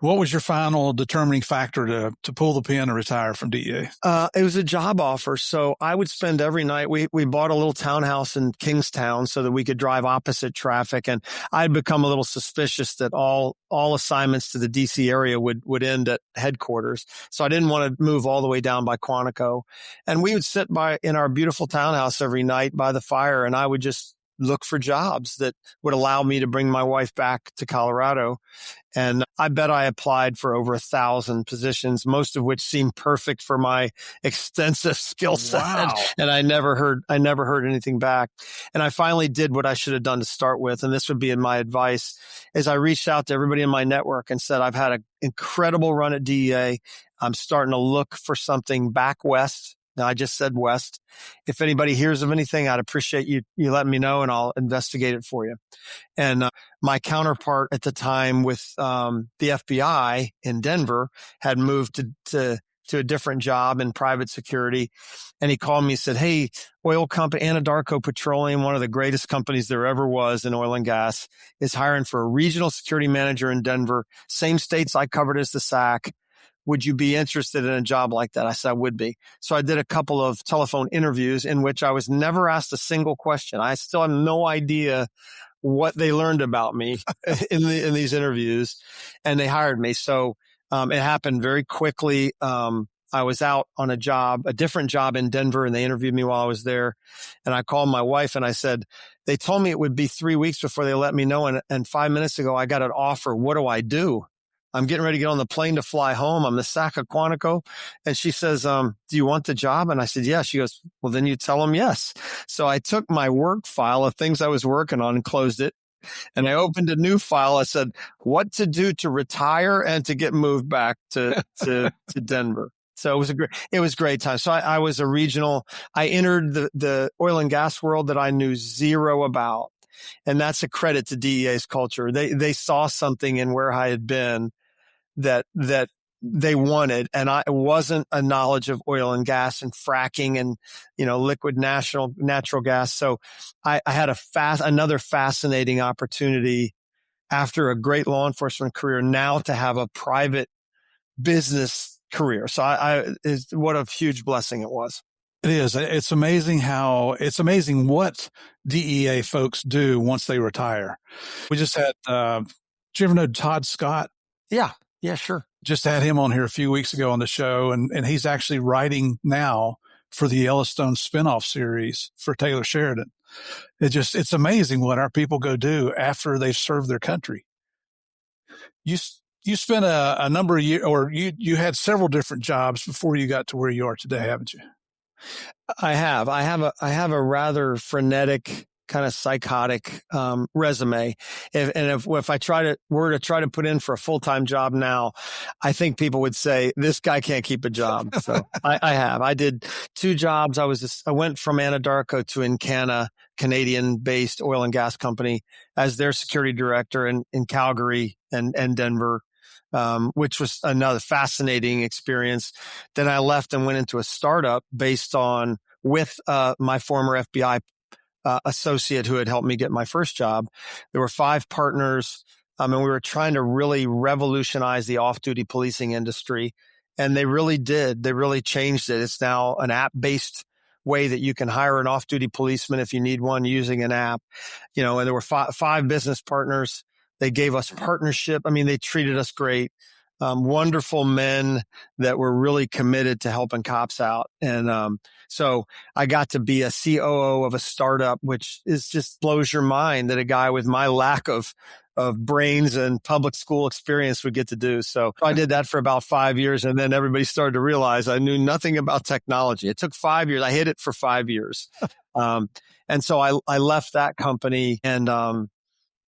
What was your final determining factor to pull the pin and retire from DEA? It was a job offer. So I would spend every night. We bought a little townhouse in Kingstown so that we could drive opposite traffic. And I'd become a little suspicious that all assignments to the DC area would end at headquarters. So I didn't want to move all the way down by Quantico. And we would sit in our beautiful townhouse every night by the fire. And I would just look for jobs that would allow me to bring my wife back to Colorado. And I bet I applied for over 1,000 positions, most of which seemed perfect for my extensive skill set. Wow. And I never heard anything back. And I finally did what I should have done to start with. And this would be in my advice, is I reached out to everybody in my network and said, I've had an incredible run at DEA. I'm starting to look for something back west. Now, I just said west. If anybody hears of anything, I'd appreciate you letting me know, and I'll investigate it for you. And my counterpart at the time with the FBI in Denver had moved to a different job in private security. And he called me and said, hey, oil company, Anadarko Petroleum, one of the greatest companies there ever was in oil and gas, is hiring for a regional security manager in Denver, same states I covered as the SAC. Would you be interested in a job like that? I said, I would be. So I did a couple of telephone interviews in which I was never asked a single question. I still have no idea what they learned about me in these interviews, and they hired me. So it happened very quickly. I was out on a different job in Denver, and they interviewed me while I was there. And I called my wife and I said, they told me it would be 3 weeks before they let me know. And 5 minutes ago, I got an offer. What do I do? I'm getting ready to get on the plane to fly home. I'm the SAC of Quantico. And she says, do you want the job? And I said, yeah. She goes, well, then you tell them yes. So I took my work file of things I was working on and closed it. And I opened a new file. I said, what to do to retire and to get moved back to Denver. So it was a great time. So I was a regional. I entered the oil and gas world that I knew zero about. And that's a credit to DEA's culture. They saw something in where I had been that they wanted. And it wasn't a knowledge of oil and gas and fracking and, liquid natural gas. So I had another fascinating opportunity after a great law enforcement career now to have a private business career. So what a huge blessing it was. It is. It's amazing what DEA folks do once they retire. We just had, did you ever know Todd Scott? Yeah, sure. Just had him on here a few weeks ago on the show, and he's actually writing now for the Yellowstone spinoff series for Taylor Sheridan. It's amazing what our people go do after they've served their country. You spent a number of years, or you had several different jobs before you got to where you are today, haven't you? I have a rather frenetic, kind of psychotic resume. If I were to try to put in for a full-time job now, I think people would say this guy can't keep a job. So I did 2 jobs. I went from Anadarko to Encana, Canadian-based oil and gas company, as their security director in Calgary and Denver. Which was another fascinating experience. Then I left and went into a startup with my former FBI associate who had helped me get my first job. There were 5 partners, and we were trying to really revolutionize the off-duty policing industry. And they really did. They really changed it. It's now an app-based way that you can hire an off-duty policeman if you need one using an app. And there were 5 business partners. They gave us partnership. I mean, they treated us great. Wonderful men that were really committed to helping cops out. And so I got to be a COO of a startup, which just blows your mind that a guy with my lack of brains and public school experience would get to do. So I did that for about 5 years. And then everybody started to realize I knew nothing about technology. It took 5 years. I hid it for 5 years. And so I left that company and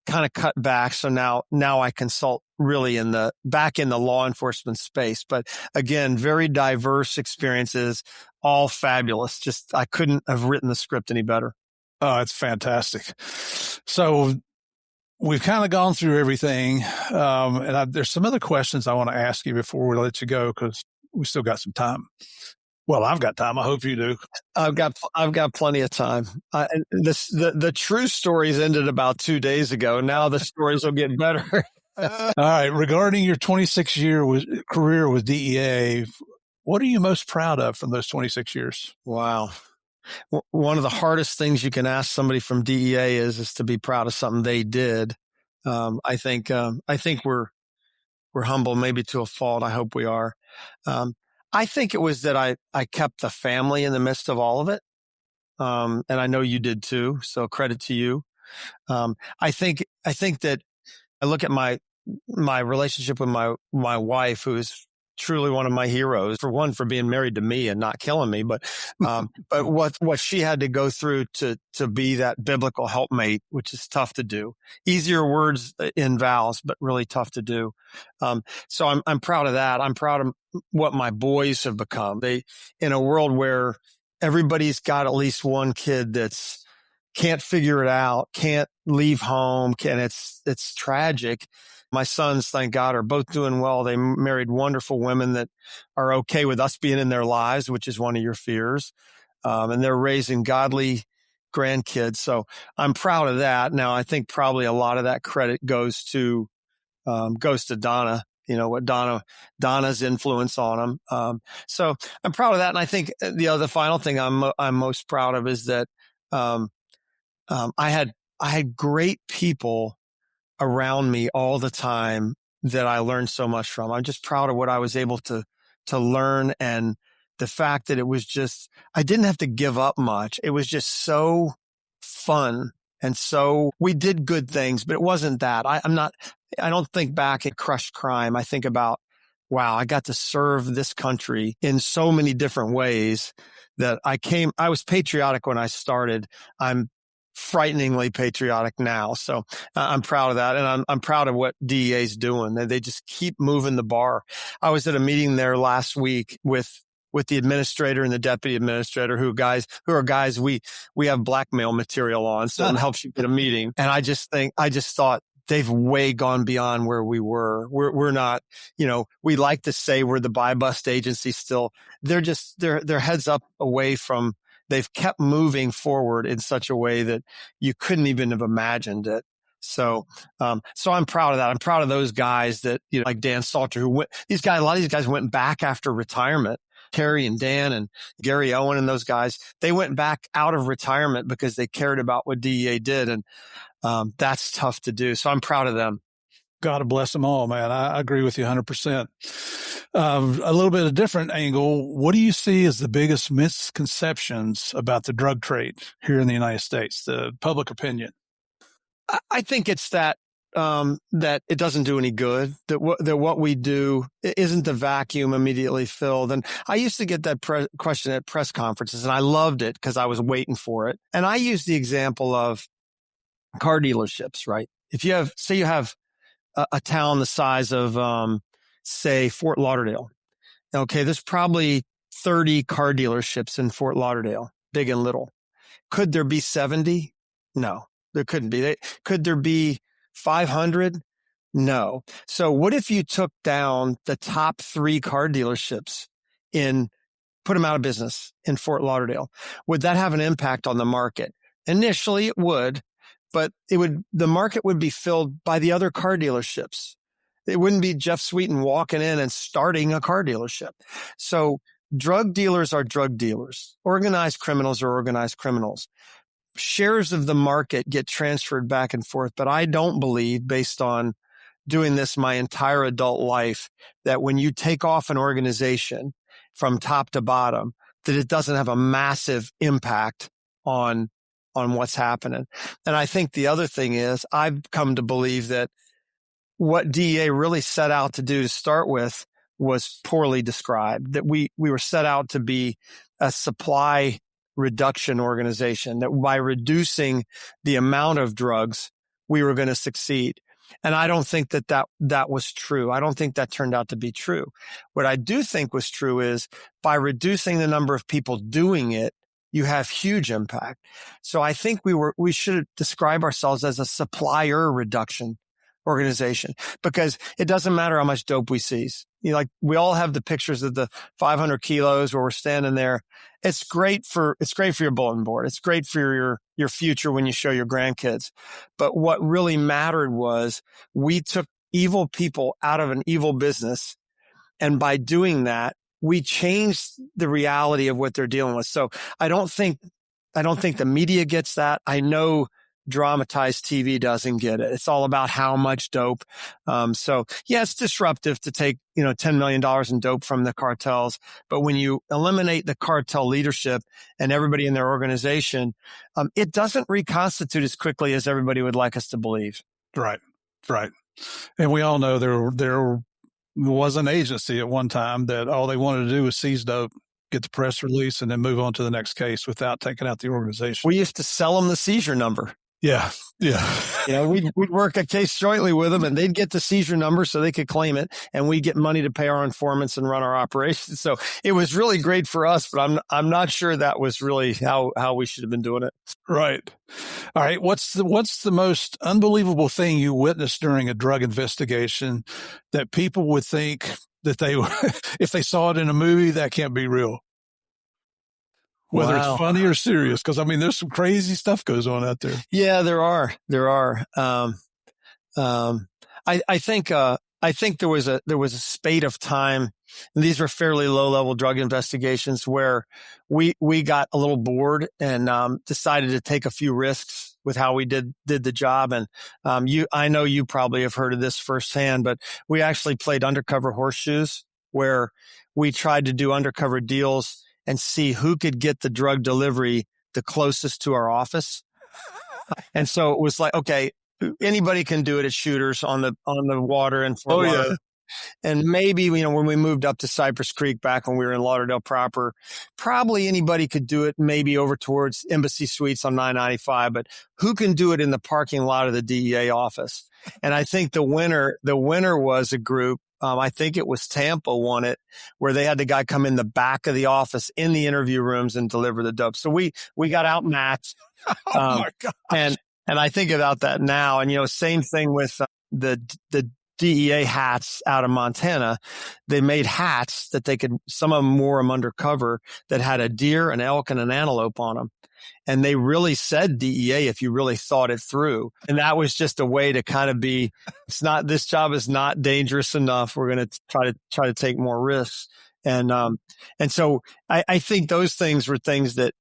kind of cut back. So now I consult really back in the law enforcement space. But again, very diverse experiences, all fabulous. Just, I couldn't have written the script any better. Oh, it's fantastic. So we've kind of gone through everything. And there's some other questions I want to ask you before we let you go, because we still got some time. Well, I've got time. I hope you do. I've got plenty of time. The true stories ended about 2 days ago. Now the stories will get better. All right. Regarding your 26-year career with DEA, what are you most proud of from those 26 years? Wow. One of the hardest things you can ask somebody from DEA is to be proud of something they did. I think we're humble, maybe to a fault. I hope we are. I think it was that I kept the family in the midst of all of it. And I know you did too. So credit to you. I think that I look at my relationship with my wife, who is truly one of my heroes, for one, for being married to me and not killing me, but what she had to go through to be that biblical helpmate, which is tough to do. Easier words in vows, but really tough to do. So I'm proud of that. I'm proud of what my boys have become. In a world where everybody's got at least one kid that's can't figure it out, can't leave home, and it's tragic. My sons, thank God, are both doing well. They married wonderful women that are okay with us being in their lives, which is one of your fears. And they're raising godly grandkids. So I'm proud of that. Now, I think probably a lot of that credit goes to Donna, what Donna's influence on them. So I'm proud of that. And I think the final thing I'm most proud of is that, I had great people around me all the time that I learned so much from. I'm just proud of what I was able to learn, and the fact that it was just, I didn't have to give up much. It was just so fun. And so we did good things, but it wasn't that. I don't think back at crushed crime. I think about, wow, I got to serve this country in so many different ways that I was patriotic when I started. I'm frighteningly patriotic now. So I'm proud of that. And I'm proud of what DEA is doing. They just keep moving the bar. I was at a meeting there last week with the administrator and the deputy administrator, who are guys we have blackmail material on. So it helps you get a meeting. And I just thought they've way gone beyond where we were. We're not, we like to say we're the buy bust agency still. They're just, they're heads up away from, they've kept moving forward in such a way that you couldn't even have imagined it. So I'm proud of that. I'm proud of those guys that, like Dan Salter, a lot of these guys went back after retirement. Terry and Dan and Gary Owen and those guys, they went back out of retirement because they cared about what DEA did. And that's tough to do. So I'm proud of them. God bless them all, man. I agree with you 100%. A little bit of a different angle. What do you see as the biggest misconceptions about the drug trade here in the United States, the public opinion? I think it's that it doesn't do any good, that what we do isn't the vacuum immediately filled. And I used to get that question at press conferences, and I loved it because I was waiting for it. And I use the example of car dealerships, right? If you have a town the size of, say, Fort Lauderdale. Okay, there's probably 30 car dealerships in Fort Lauderdale, big and little. Could there be 70? No, there couldn't be. Could there be 500? No. So what if you took down the top 3 car dealerships put them out of business in Fort Lauderdale? Would that have an impact on the market? Initially, it would. But the market would be filled by the other car dealerships. It wouldn't be Jeff Sweetin walking in and starting a car dealership. So drug dealers are drug dealers. Organized criminals are organized criminals. Shares of the market get transferred back and forth. But I don't believe, based on doing this my entire adult life, that when you take off an organization from top to bottom, that it doesn't have a massive impact on what's happening. And I think the other thing is, I've come to believe that what DEA really set out to do to start with was poorly described, that we were set out to be a supply reduction organization, that by reducing the amount of drugs, we were going to succeed. And I don't think that was true. I don't think that turned out to be true. What I do think was true is, by reducing the number of people doing it, you have huge impact. So I think we should describe ourselves as a supplier reduction organization, because it doesn't matter how much dope we seize. Like, we all have the pictures of the 500 kilos where we're standing there. It's great for your bulletin board. It's great for your future when you show your grandkids. But what really mattered was, we took evil people out of an evil business. And by doing that, we changed the reality of what they're dealing with. So I don't think the media gets that. I know dramatized TV doesn't get it. It's all about how much dope. So yeah, it's disruptive to take, $10 million in dope from the cartels. But when you eliminate the cartel leadership and everybody in their organization, it doesn't reconstitute as quickly as everybody would like us to believe. Right. Right. And we all know there was an agency at one time that all they wanted to do was seize dope, get the press release, and then move on to the next case without taking out the organization. We used to sell them the seizure number. Yeah. Yeah. We'd work a case jointly with them, and they'd get the seizure number so they could claim it, and we'd get money to pay our informants and run our operations. So it was really great for us, but I'm not sure that was really how we should have been doing it. Right. All right. What's the most unbelievable thing you witnessed during a drug investigation that people would think that if they saw it in a movie, that can't be real? Whether It's funny or serious, because there's some crazy stuff goes on out there. Yeah, there are. I think there was a spate of time, and these were fairly low level drug investigations where we got a little bored and decided to take a few risks with how we did the job. And I know you probably have heard of this firsthand, but we actually played undercover horseshoes, where we tried to do undercover deals and see who could get the drug delivery the closest to our office. And so it was like, okay, anybody can do it at shooters on the water and Fort Lauderdale. Yeah. And maybe, when we moved up to Cypress Creek back when we were in Lauderdale proper, probably anybody could do it, maybe over towards Embassy Suites on 995, but who can do it in the parking lot of the DEA office? And I think the winner was a group. I think it was Tampa won it, where they had the guy come in the back of the office in the interview rooms and deliver the dope. So we got outmatched. Oh my gosh. And I think about that now. And, same thing with the DEA hats out of Montana. They made hats that some of them wore them undercover, that had a deer, an elk, and an antelope on them. And they really said DEA if you really thought it through. And that was just a way to kind of this job is not dangerous enough. We're going to try to take more risks. And so I think those things were things that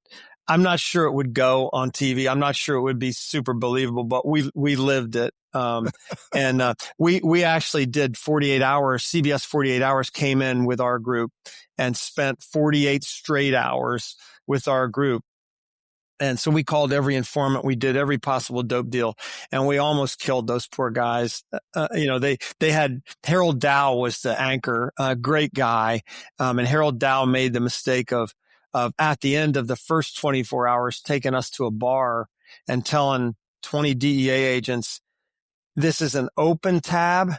I'm not sure it would go on TV. I'm not sure it would be super believable, but we lived it. And we actually did 48 hours. CBS 48 Hours came in with our group and spent 48 straight hours with our group. And so we called every informant. We did every possible dope deal, and we almost killed those poor guys. They had Harold Dow was the anchor, a great guy. And Harold Dow made the mistake of at the end of the first 24 hours, taking us to a bar and telling 20 DEA agents, this is an open tab.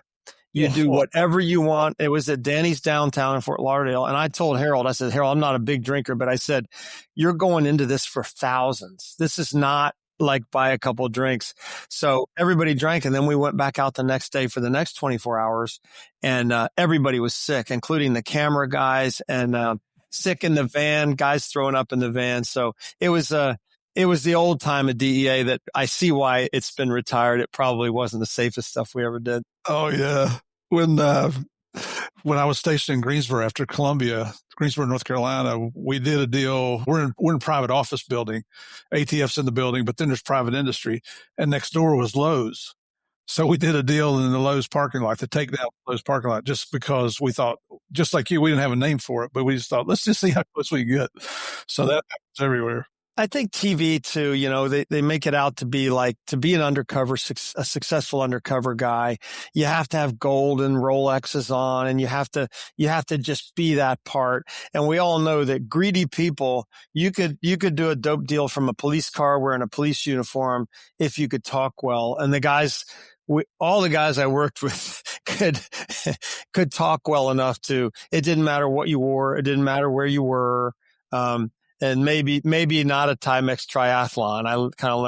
You do whatever you want. It was at Danny's downtown in Fort Lauderdale. And I told Harold, I said, Harold, I'm not a big drinker, but I said, you're going into this for thousands. This is not like buy a couple of drinks. So everybody drank. And then we went back out the next day for the next 24 hours. And everybody was sick, including the camera guys, and sick in the van, guys throwing up in the van. So it was the old time of DEA that I see why it's been retired. It probably wasn't the safest stuff we ever did. Oh yeah. When I was stationed in Greensboro after Columbia, Greensboro, North Carolina, we did a deal. We're in a private office building. ATF's in the building, but then there's private industry, and next door was Lowe's. So we did a deal in the Lowe's parking lot to take down Lowe's parking lot, just because we thought, just like you, we didn't have a name for it, but we just thought, let's just see how close we get. So that happens everywhere. I think TV too, they make it out to be like, to be an undercover, a successful undercover guy, you have to have gold and Rolexes on, and you have to just be that part. And we all know that greedy people, you could do a dope deal from a police car wearing a police uniform if you could talk well. And all the guys I worked with could talk well enough to, it didn't matter what you wore. It didn't matter where you were. And maybe not a Timex triathlon. I kind of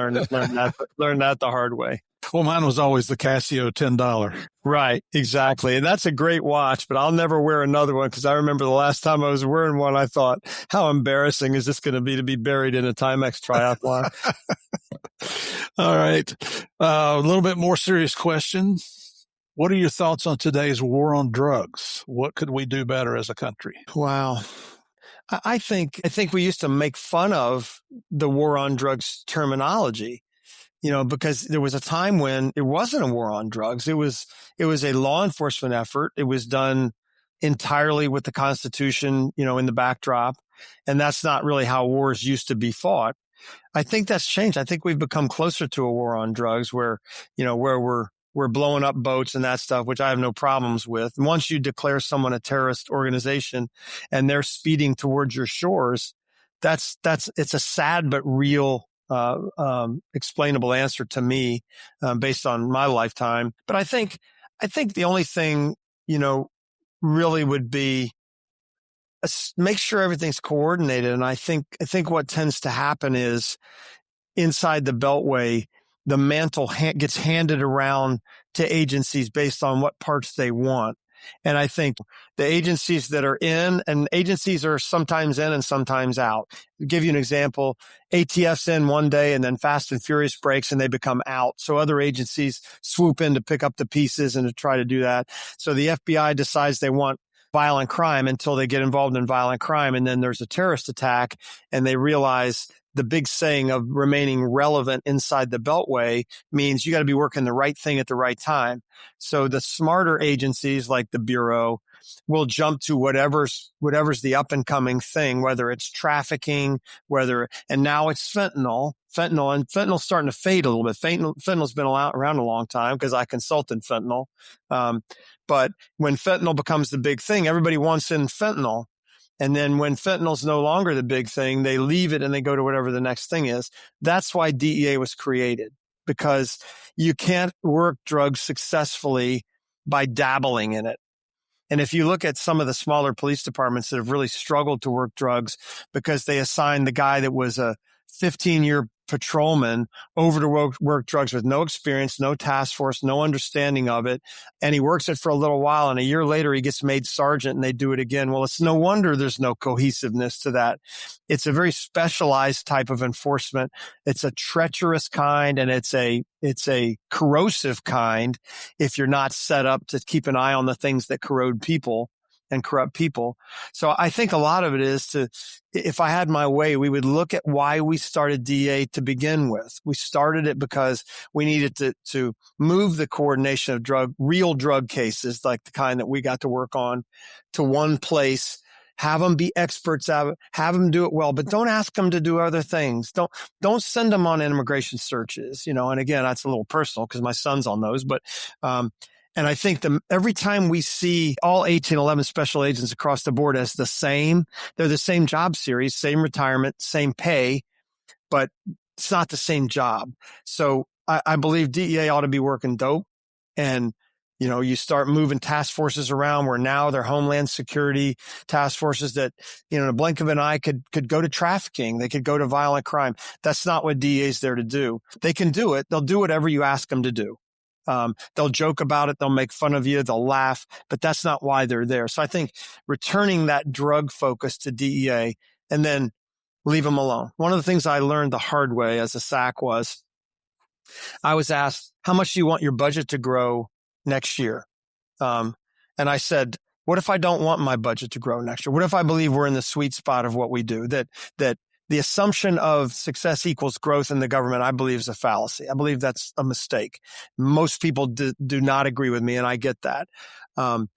learned that the hard way. Well, mine was always the Casio $10. Right, exactly. And that's a great watch, but I'll never wear another one, because I remember the last time I was wearing one, I thought, how embarrassing is this going to be buried in a Timex triathlon? All right. A little bit more serious question. What are your thoughts on today's war on drugs? What could we do better as a country? Wow. I think we used to make fun of the war on drugs terminology, because there was a time when it wasn't a war on drugs. It was a law enforcement effort. It was done entirely with the Constitution, in the backdrop. And that's not really how wars used to be fought. I think that's changed. I think we've become closer to a war on drugs where we're blowing up boats and that stuff, which I have no problems with. And once you declare someone a terrorist organization and they're speeding towards your shores, it's a sad but real explainable answer to me based on my lifetime. But I think the only thing, really would be make sure everything's coordinated. And I think what tends to happen is inside the Beltway, the mantle gets handed around to agencies based on what parts they want. And I think the agencies that are in, and agencies are sometimes in and sometimes out. I'll give you an example. ATF's in one day and then Fast and Furious breaks and they become out. So other agencies swoop in to pick up the pieces and to try to do that. So the FBI decides they want violent crime until they get involved in violent crime. And then there's a terrorist attack and they realize the big saying of remaining relevant inside the Beltway means you got to be working the right thing at the right time. So the smarter agencies like the Bureau will jump to whatever's the up and coming thing, whether it's trafficking, and now it's fentanyl, and fentanyl's starting to fade a little bit. Fentanyl's been around a long time because I consult in fentanyl. But when fentanyl becomes the big thing, everybody wants in fentanyl. And then when fentanyl's no longer the big thing, they leave it and they go to whatever the next thing is. That's why DEA was created, because you can't work drugs successfully by dabbling in it. And if you look at some of the smaller police departments that have really struggled to work drugs because they assigned the guy that was a 15-year patrolman over to work drugs with no experience, no task force, no understanding of it. And he works it for a little while. And a year later, he gets made sergeant and they do it again. Well, it's no wonder there's no cohesiveness to that. It's a very specialized type of enforcement. It's a treacherous kind and it's a corrosive kind if you're not set up to keep an eye on the things that corrode people and corrupt people. So I think a lot of it is if I had my way, we would look at why we started DEA to begin with. We started it because we needed to move the coordination of real drug cases, like the kind that we got to work on, to one place, have them be experts at it, have them do it well, but don't ask them to do other things. Don't send them on immigration searches, and again, that's a little personal because my son's on those, but, and I think every time we see all 18, 11 special agents across the board as they're the same job series, same retirement, same pay, but it's not the same job. So I believe DEA ought to be working dope. And, you start moving task forces around where now they're Homeland Security task forces that, in a blink of an eye could go to trafficking. They could go to violent crime. That's not what DEA is there to do. They can do it. They'll do whatever you ask them to do. They'll joke about it. They'll make fun of you. They'll laugh, but that's not why they're there. So I think returning that drug focus to DEA and then leave them alone. One of the things I learned the hard way as a SAC was I was asked, how much do you want your budget to grow next year? And I said, what if I don't want my budget to grow next year? What if I believe we're in the sweet spot of what we do? That the assumption of success equals growth in the government, I believe, is a fallacy. I believe that's a mistake. Most people do not agree with me, and I get that. And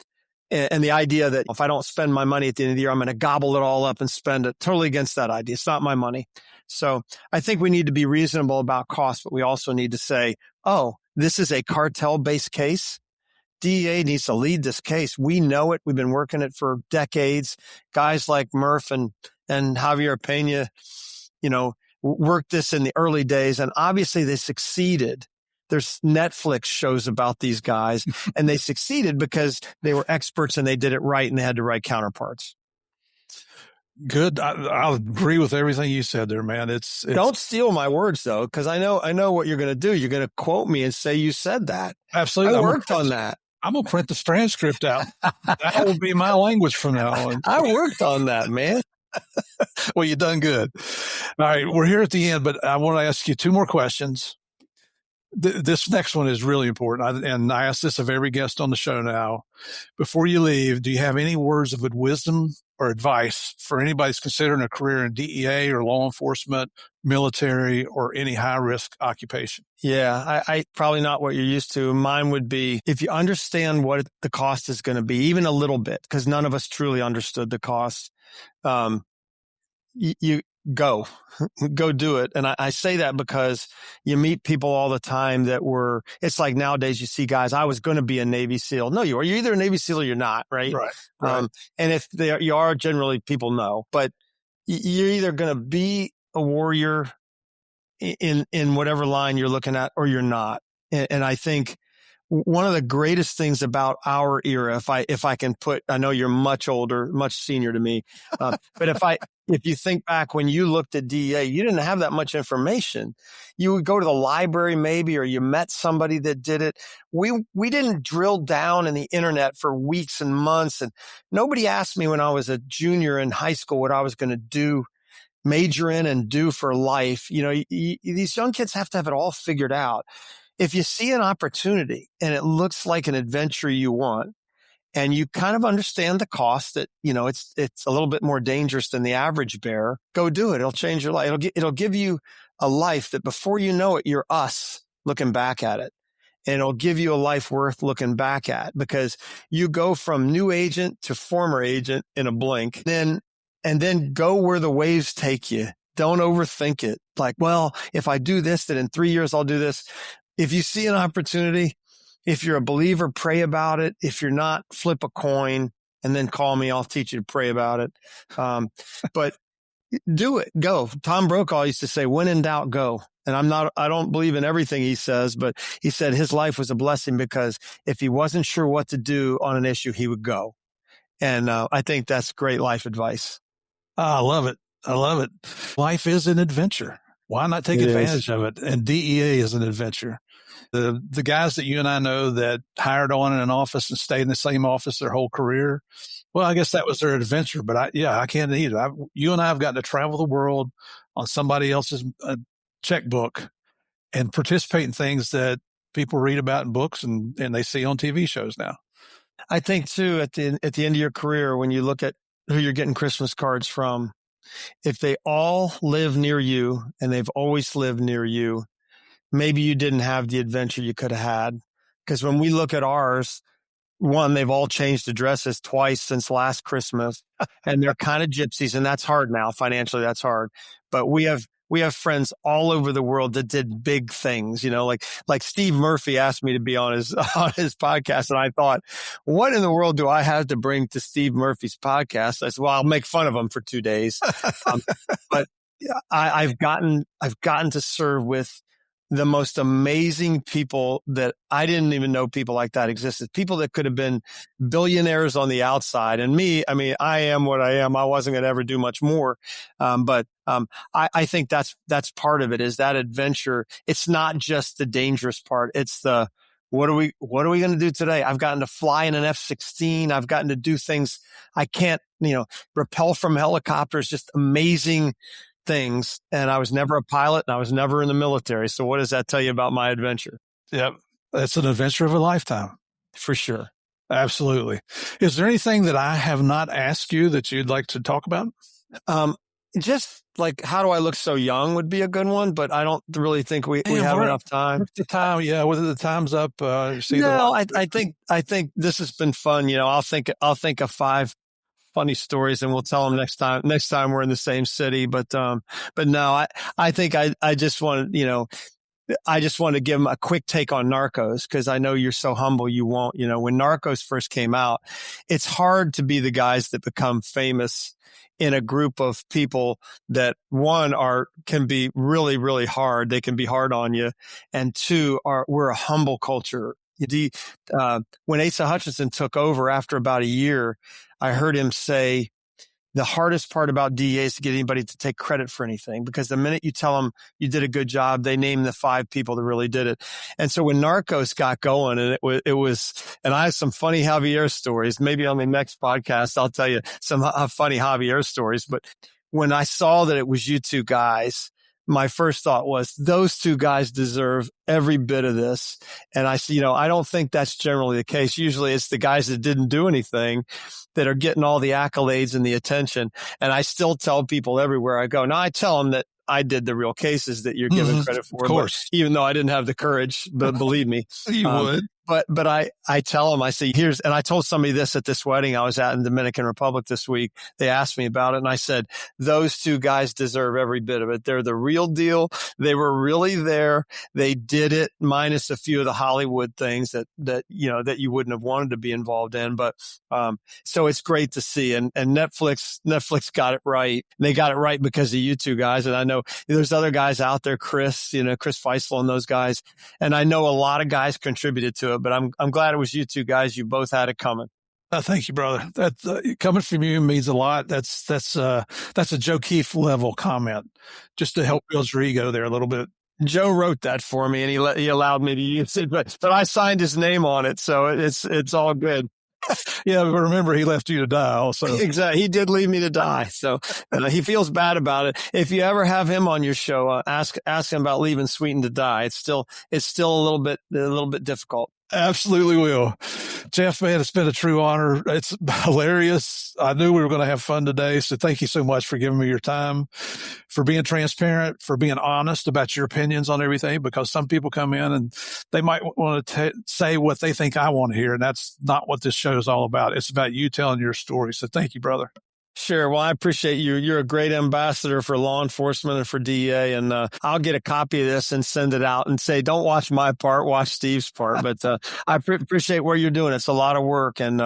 the idea that if I don't spend my money at the end of the year, I'm going to gobble it all up and spend it, totally against that idea. It's not my money. So I think we need to be reasonable about cost, but we also need to say, oh, this is a cartel-based case. DEA needs to lead this case. We know it. We've been working it for decades. Guys like Murph and Javier Pena, worked this in the early days, and obviously they succeeded. There's Netflix shows about these guys, and they succeeded because they were experts and they did it right, and they had the right counterparts. Good. I'll agree with everything you said there, man. It's Don't steal my words though, because I know what you're going to do. You're going to quote me and say you said that. Absolutely. I worked on that. I'm going to print the transcript out. That will be my language from now on. I worked on that, man. Well, you've done good. All right. We're here at the end, but I want to ask you two more questions. This next one is really important. And I ask this of every guest on the show now. Before you leave, do you have any words of wisdom or advice for anybody who's considering a career in DEA or law enforcement, military, or any high-risk occupation? Yeah, I probably not what you're used to. Mine would be if you understand what the cost is going to be, even a little bit, because none of us truly understood the cost. You go do it. And I say that because you meet people all the time it's like nowadays you see guys, I was going to be a Navy SEAL. No, you are. You're either a Navy SEAL or you're not, right? Right. And if you are, generally people know, but you're either going to be a warrior in whatever line you're looking at or you're not. And I think one of the greatest things about our era, if I can put, I know you're much older, much senior to me, but if you think back when you looked at DEA, you didn't have that much information. You would go to the library maybe, or you met somebody that did it. We didn't drill down in the internet for weeks and months. And nobody asked me when I was a junior in high school what I was going to do, major in and do for life. These young kids have to have it all figured out. If you see an opportunity and it looks like an adventure you want, and you kind of understand the cost that, it's a little bit more dangerous than the average bear, go do it. It'll change your life. It'll give you a life that before you know it, you're us looking back at it. And it'll give you a life worth looking back at, because you go from new agent to former agent in a blink, and then go where the waves take you. Don't overthink it. Like, well, if I do this, then in 3 years, I'll do this. If you see an opportunity, if you're a believer, pray about it. If you're not, flip a coin and then call me. I'll teach you to pray about it. But do it. Go. Tom Brokaw used to say, when in doubt, go. And I don't believe in everything he says, but he said his life was a blessing because if he wasn't sure what to do on an issue, he would go. And I think that's great life advice. I love it. Life is an adventure. Why not take advantage of it? And DEA is an adventure. The guys that you and I know that hired on in an office and stayed in the same office their whole career, well, I guess that was their adventure. But I can't either. You and I have gotten to travel the world on somebody else's checkbook and participate in things that people read about in books and they see on TV shows now. I think too, at the end of your career, when you look at who you're getting Christmas cards from, if they all live near you and they've always lived near you, maybe you didn't have the adventure you could have had. Because when we look at ours, one, they've all changed addresses twice since last Christmas, and they're kind of gypsies, and that's hard now. Financially, that's hard. But we have friends all over the world that did big things, like Steve Murphy asked me to be on his podcast. And I thought, what in the world do I have to bring to Steve Murphy's podcast? I said, well, I'll make fun of him for 2 days. But I've gotten to serve with the most amazing people that I didn't even know people like that existed. People that could have been billionaires on the outside. And me, I am what I am. I wasn't going to ever do much more. But I think that's part of it, is that adventure. It's not just the dangerous part. It's the, what are we going to do today? I've gotten to fly in an F-16. I've gotten to do things I can't, rappel from helicopters, just amazing things. And I was never a pilot and I was never in the military. So what does that tell you about my adventure? Yep. That's an adventure of a lifetime. For sure. Absolutely. Is there anything that I have not asked you that you'd like to talk about? Just like, how do I look so young would be a good one, but I don't really think we have enough time. The time, yeah. Whether the time's up, I think this has been fun. I'll think of 5 funny stories and we'll tell them next time we're in the same city. But no, I think I just want to give them a quick take on Narcos, because I know you're so humble. You won't, when Narcos first came out, it's hard to be the guys that become famous in a group of people that, one, can be really, really hard. They can be hard on you. And two, we're a humble culture. When Asa Hutchinson took over after about a year, I heard him say the hardest part about DEA is to get anybody to take credit for anything, because the minute you tell them you did a good job, they name the 5 people that really did it. And so when Narcos got going, and it was, and I have some funny Javier stories. Maybe on the next podcast, I'll tell you some funny Javier stories. But when I saw that it was you two guys, my first thought was those two guys deserve every bit of this. And I see, I don't think that's generally the case. Usually it's the guys that didn't do anything that are getting all the accolades and the attention. And I still tell people everywhere I go. Now I tell them that I did the real cases that you're giving credit for, of course. Even though I didn't have the courage, but believe me, you would. But I tell them, I say, and I told somebody this at this wedding I was at in the Dominican Republic this week. They asked me about it and I said, those two guys deserve every bit of it. They're the real deal. They were really there. They did it, minus a few of the Hollywood things that you wouldn't have wanted to be involved in. But, so it's great to see. And Netflix got it right. They got it right because of you two guys. And I know there's other guys out there, Chris Feisel and those guys. And I know a lot of guys contributed to it. But I'm glad it was you two guys. You both had it coming. Thank you, brother. That coming from you means a lot. That's a Joe Keefe level comment, just to help build your ego there a little bit. Joe wrote that for me, and he allowed me to use it, but I signed his name on it, so it's all good. Yeah, but remember, he left you to die also. Exactly. He did leave me to die. So he feels bad about it. If you ever have him on your show, ask him about leaving Sweetin to die. It's still a little bit difficult. Absolutely will. Jeff, man, it's been a true honor. It's hilarious. I knew we were going to have fun today. So thank you so much for giving me your time, for being transparent, for being honest about your opinions on everything, because some people come in and they might want to say what they think I want to hear. And that's not what this show is all about. It's about you telling your story. So thank you, brother. Sure. Well, I appreciate you. You're a great ambassador for law enforcement and for DEA. And I'll get a copy of this and send it out and say, don't watch my part, watch Steve's part. But I appreciate what you're doing. It's a lot of work. And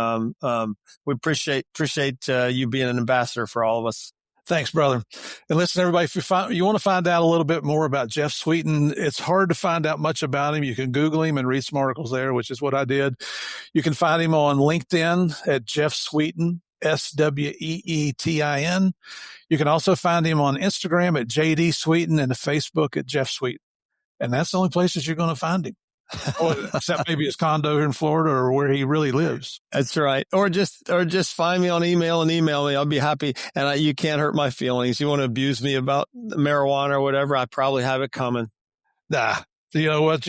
we appreciate you being an ambassador for all of us. Thanks, brother. And listen, everybody, if you want to find out a little bit more about Jeff Sweetin, it's hard to find out much about him. You can Google him and read some articles there, which is what I did. You can find him on LinkedIn at Jeff Sweetin, Sweetin. You can also find him on Instagram at JD Sweetin and Facebook at Jeff Sweetin. And that's the only places you're going to find him. Except maybe his condo here in Florida or where he really lives. That's right. Or just find me on email and email me. I'll be happy. And you can't hurt my feelings. You want to abuse me about marijuana or whatever, I probably have it coming. Nah. You know what?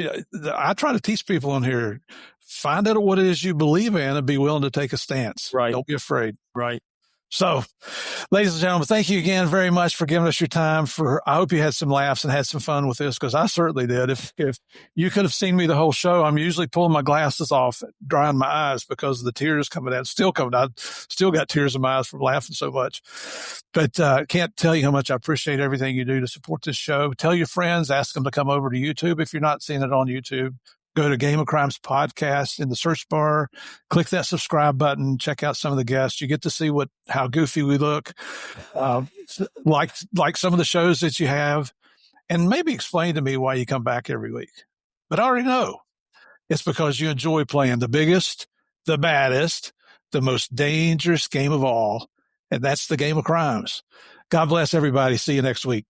I try to teach people on here, find out what it is you believe in and be willing to take a stance. Right. Don't be afraid. Right. So, ladies and gentlemen, thank you again very much for giving us your time. I hope you had some laughs and had some fun with this, because I certainly did. If you could have seen me the whole show, I'm usually pulling my glasses off, drying my eyes because of the tears coming out. Still coming out. Still got tears in my eyes from laughing so much. But can't tell you how much I appreciate everything you do to support this show. Tell your friends, ask them to come over to YouTube if you're not seeing it on YouTube. Go to Game of Crimes podcast in the search bar, click that subscribe button, check out some of the guests. You get to see how goofy we look, like some of the shows that you have, and maybe explain to me why you come back every week. But I already know it's because you enjoy playing the biggest, the baddest, the most dangerous game of all, and that's the Game of Crimes. God bless everybody. See you next week.